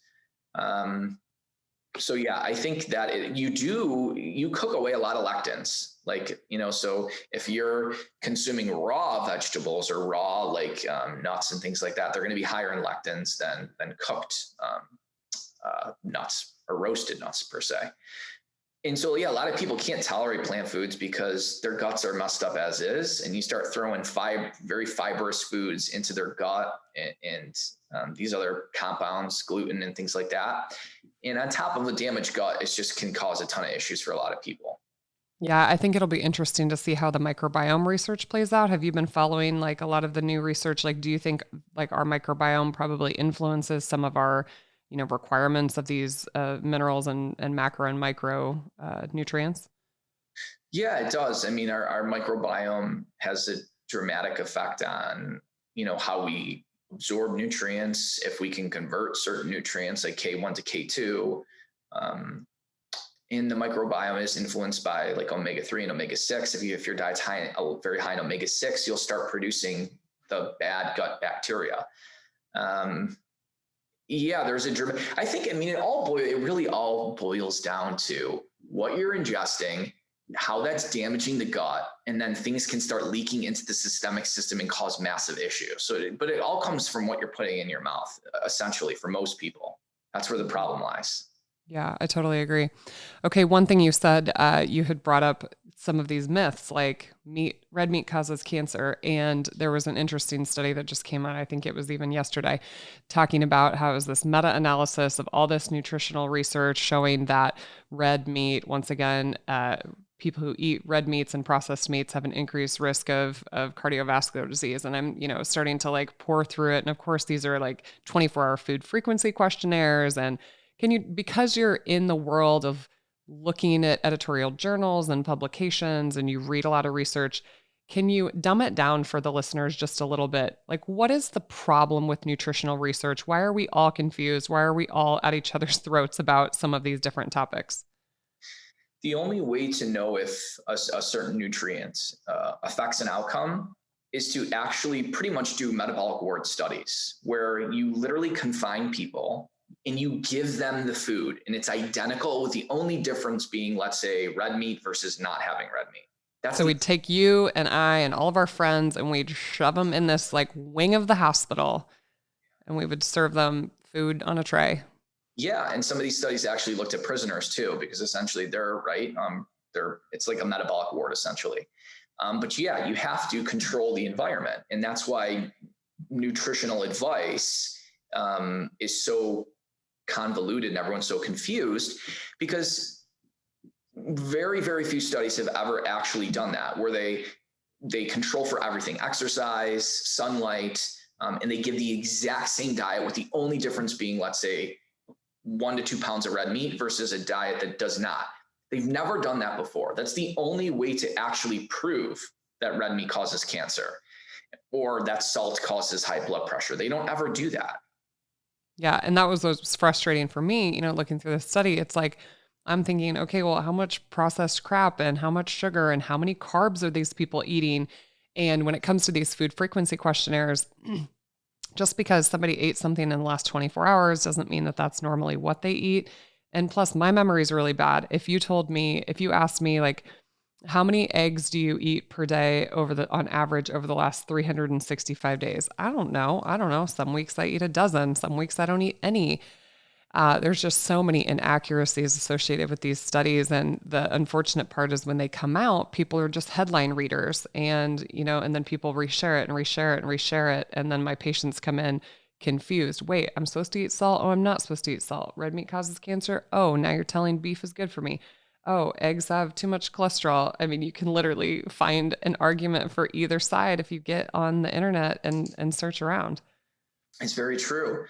Speaker 2: So yeah, I think that you cook away a lot of lectins, like, so if you're consuming raw vegetables or raw, like nuts and things like that, they're going to be higher in lectins than cooked nuts or roasted nuts per se. And so, yeah, a lot of people can't tolerate plant foods because their guts are messed up as is. And you start throwing very fibrous foods into their gut and these other compounds, gluten and things like that. And on top of a damaged gut, it just can cause a ton of issues for a lot of people.
Speaker 1: Yeah, I think it'll be interesting to see how the microbiome research plays out. Have you been following like a lot of the new research? Like, do you think like our microbiome probably influences some of our requirements of these minerals and macro and micro nutrients?
Speaker 2: Yeah, it does. I mean, our microbiome has a dramatic effect on, how we absorb nutrients, if we can convert certain nutrients like K1 to K2. And the microbiome is influenced by like omega-3 and omega-6. If your diet's very high in omega-6, you'll start producing the bad gut bacteria. Yeah, I think, it really all boils down to what you're ingesting, how that's damaging the gut, and then things can start leaking into the systemic system and cause massive issues. But it all comes from what you're putting in your mouth, essentially, for most people. That's where the problem lies.
Speaker 1: Yeah, I totally agree. Okay, one thing you said, you had brought up some of these myths like red meat causes cancer. And there was an interesting study that just came out, I think it was even yesterday, talking about how it was this meta-analysis of all this nutritional research showing that red meat, once again, people who eat red meats and processed meats have an increased risk of cardiovascular disease. And I'm, starting to like pour through it. And of course, these are like 24-hour food frequency questionnaires. And because you're in the world of looking at editorial journals and publications, and you read a lot of research. Can you dumb it down for the listeners just a little bit? Like, what is the problem with nutritional research? Why are we all confused? Why are we all at each other's throats about some of these different topics?
Speaker 2: The only way to know if a certain nutrient affects an outcome is to actually pretty much do metabolic ward studies, where you literally confine people and you give them the food and it's identical, with the only difference being, let's say, red meat versus not having red meat.
Speaker 1: So we'd take you and I and all of our friends and we'd shove them in this like wing of the hospital and we would serve them food on a tray.
Speaker 2: Yeah. And some of these studies actually looked at prisoners too, because essentially it's like a metabolic ward essentially. But yeah, you have to control the environment. And that's why nutritional advice is so convoluted and everyone's so confused, because very, very few studies have ever actually done that, where they control for everything: exercise, sunlight, and they give the exact same diet, with the only difference being, let's say, 1 to 2 pounds of red meat versus a diet that does not. They've never done that before. That's the only way to actually prove that red meat causes cancer or that salt causes high blood pressure. They don't ever do that.
Speaker 1: Yeah. And that was what was frustrating for me, looking through the study. It's like, I'm thinking, okay, well, how much processed crap and how much sugar and how many carbs are these people eating? And when it comes to these food frequency questionnaires, just because somebody ate something in the last 24 hours doesn't mean that that's normally what they eat. And plus, my memory is really bad. If you asked me, like, how many eggs do you eat per day on average over the last 365 days? I don't know. Some weeks I eat a dozen. Some weeks I don't eat any. There's just so many inaccuracies associated with these studies. And the unfortunate part is when they come out, people are just headline readers and then people reshare it and reshare it and reshare it. And then my patients come in confused. Wait, I'm supposed to eat salt? Oh, I'm not supposed to eat salt. Red meat causes cancer? Oh, now you're telling beef is good for me. Oh, eggs have too much cholesterol. I mean, you can literally find an argument for either side if you get on the internet and search around.
Speaker 2: It's very true.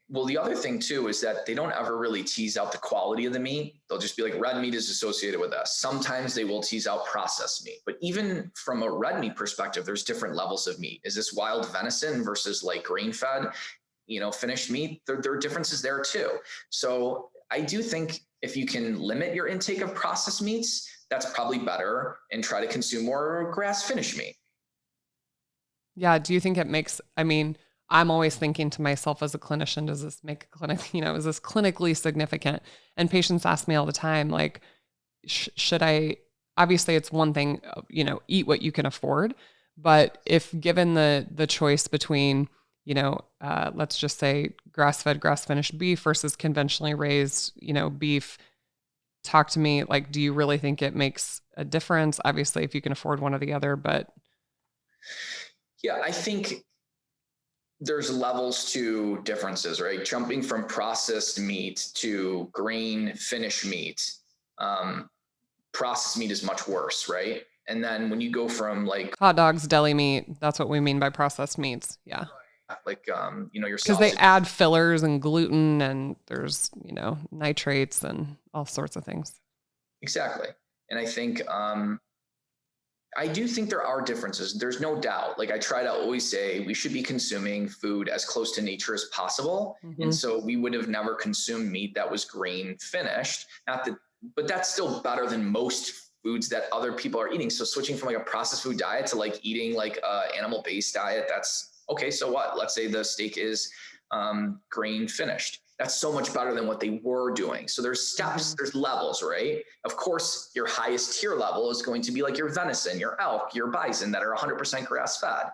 Speaker 2: Well, the other thing too is that they don't ever really tease out the quality of the meat. They'll just be like, red meat is associated with us. Sometimes they will tease out processed meat, but even from a red meat perspective, there's different levels of meat. Is this wild venison versus like grain-fed, finished meat? There are differences there too. So I do think if you can limit your intake of processed meats, that's probably better, and try to consume more grass-finished meat.
Speaker 1: Yeah. Do you think it makes, I'm always thinking to myself as a clinician, does this make a clinic, is this clinically significant? And patients ask me all the time, like, should I, obviously it's one thing, eat what you can afford, but if given the choice between, let's just say grass-fed, grass-finished beef versus conventionally raised, beef, talk to me, like, do you really think it makes a difference? Obviously, if you can afford one or the other, but.
Speaker 2: Yeah, I think there's levels to differences, right? Jumping from processed meat to grain finished meat, processed meat is much worse, right? And then when you go from like
Speaker 1: hot dogs, deli meat, that's what we mean by processed meats. Yeah.
Speaker 2: Like, your
Speaker 1: because they add fillers and gluten and there's, nitrates and all sorts of things.
Speaker 2: Exactly. And I think, I do think there are differences. There's no doubt. Like I try to always say, we should be consuming food as close to nature as possible. Mm-hmm. And so we would have never consumed meat that was grain finished. But that's still better than most foods that other people are eating. So switching from like a processed food diet to like eating like a animal-based diet, that's okay. So what? Let's say the steak is grain finished. That's so much better than what they were doing. So there's steps, there's levels, right? Of course, your highest tier level is going to be like your venison, your elk, your bison that are 100% grass fed.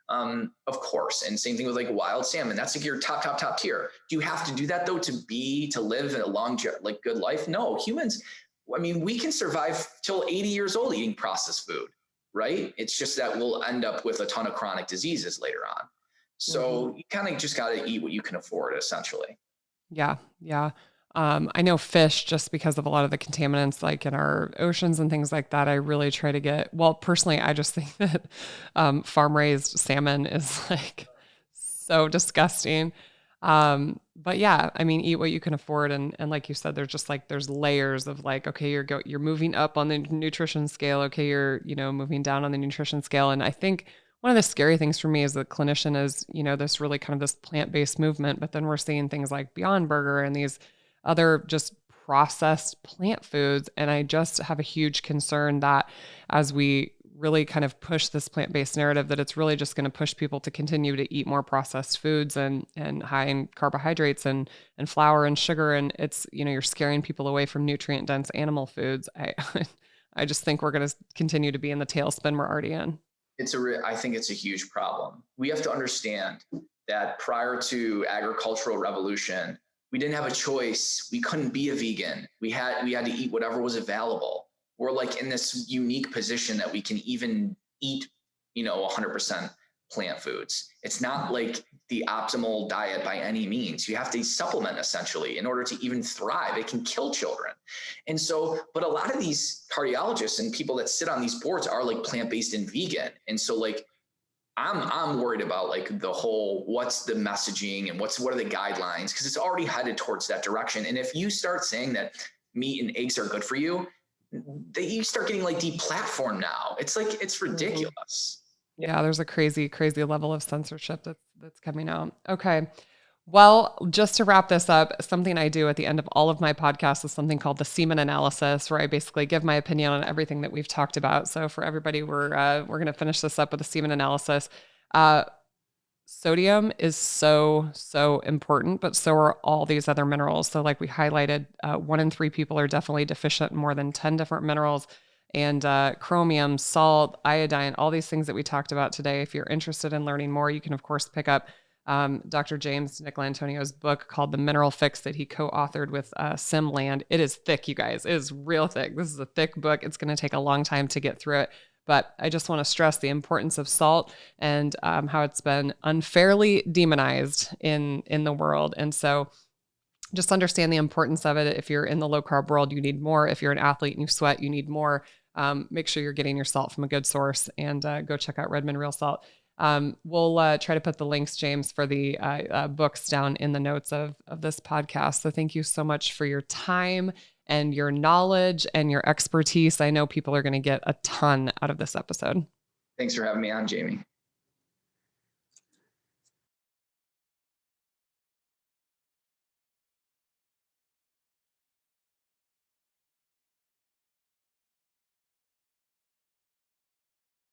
Speaker 2: Of course. And same thing with like wild salmon. That's like your top tier. Do you have to do that though to live a long, like good life? No, humans, we can survive till 80 years old eating processed food, right? It's just that we'll end up with a ton of chronic diseases later on. So you kind of just got to eat what you can afford, essentially.
Speaker 1: Yeah. Yeah. I know fish, just because of a lot of the contaminants like in our oceans and things like that, I really try to personally, I just think that farm raised salmon is like so disgusting. But yeah, I mean, eat what you can afford. And like you said, there's just like, there's layers of like, okay, you're moving up on the nutrition scale. Okay. You're, moving down on the nutrition scale. And I think one of the scary things for me as a clinician is, this really kind of this plant-based movement, but then we're seeing things like Beyond Burger and these other just processed plant foods. And I just have a huge concern that as we really kind of push this plant-based narrative, that it's really just going to push people to continue to eat more processed foods and high in carbohydrates and flour and sugar. And it's, you're scaring people away from nutrient dense animal foods. I just think we're going to continue to be in the tailspin we're already in.
Speaker 2: I think it's a huge problem. We have to understand that prior to agricultural revolution, we didn't have a choice. We couldn't be a vegan. We had to eat whatever was available. We're like in this unique position that we can even eat, 100% plant foods. It's not like the optimal diet by any means. You have to supplement essentially in order to even thrive. It can kill children. And so, but a lot of these cardiologists and people that sit on these boards are like plant-based and vegan. And so like, I'm worried about like the whole, what's the messaging and what are the guidelines? Because it's already headed towards that direction. And if you start saying that meat and eggs are good for you, you start getting like deplatformed now. It's like, it's ridiculous.
Speaker 1: Yeah, there's a crazy, crazy level of censorship that's coming out. Okay. Well, just to wrap this up, something I do at the end of all of my podcasts is something called the semen analysis, where I basically give my opinion on everything that we've talked about. So for everybody, we're going to finish this up with a semen analysis. Sodium is so important, but so are all these other minerals. So like we highlighted, 1 in 3 people are definitely deficient in more than 10 different minerals, and chromium, salt, iodine, all these things that we talked about today. If you're interested in learning more, you can of course pick up Dr. James DiNicolantonio's book called The Mineral Fix that he co-authored with Simland. It is thick, you guys. It is real thick. This is a thick book. It's going to take a long time to get through it. But I just want to stress the importance of salt and how it's been unfairly demonized in the world. And so just understand the importance of it. If you're in the low carb world, you need more. If you're an athlete and you sweat, you need more. Make sure you're getting your salt from a good source, and go check out Redmond Real Salt. We'll try to put the links, James, for the books down in the notes of this podcast. So thank you so much for your time and your knowledge and your expertise. I know people are going to get a ton out of this episode.
Speaker 2: Thanks for having me on, Jamie.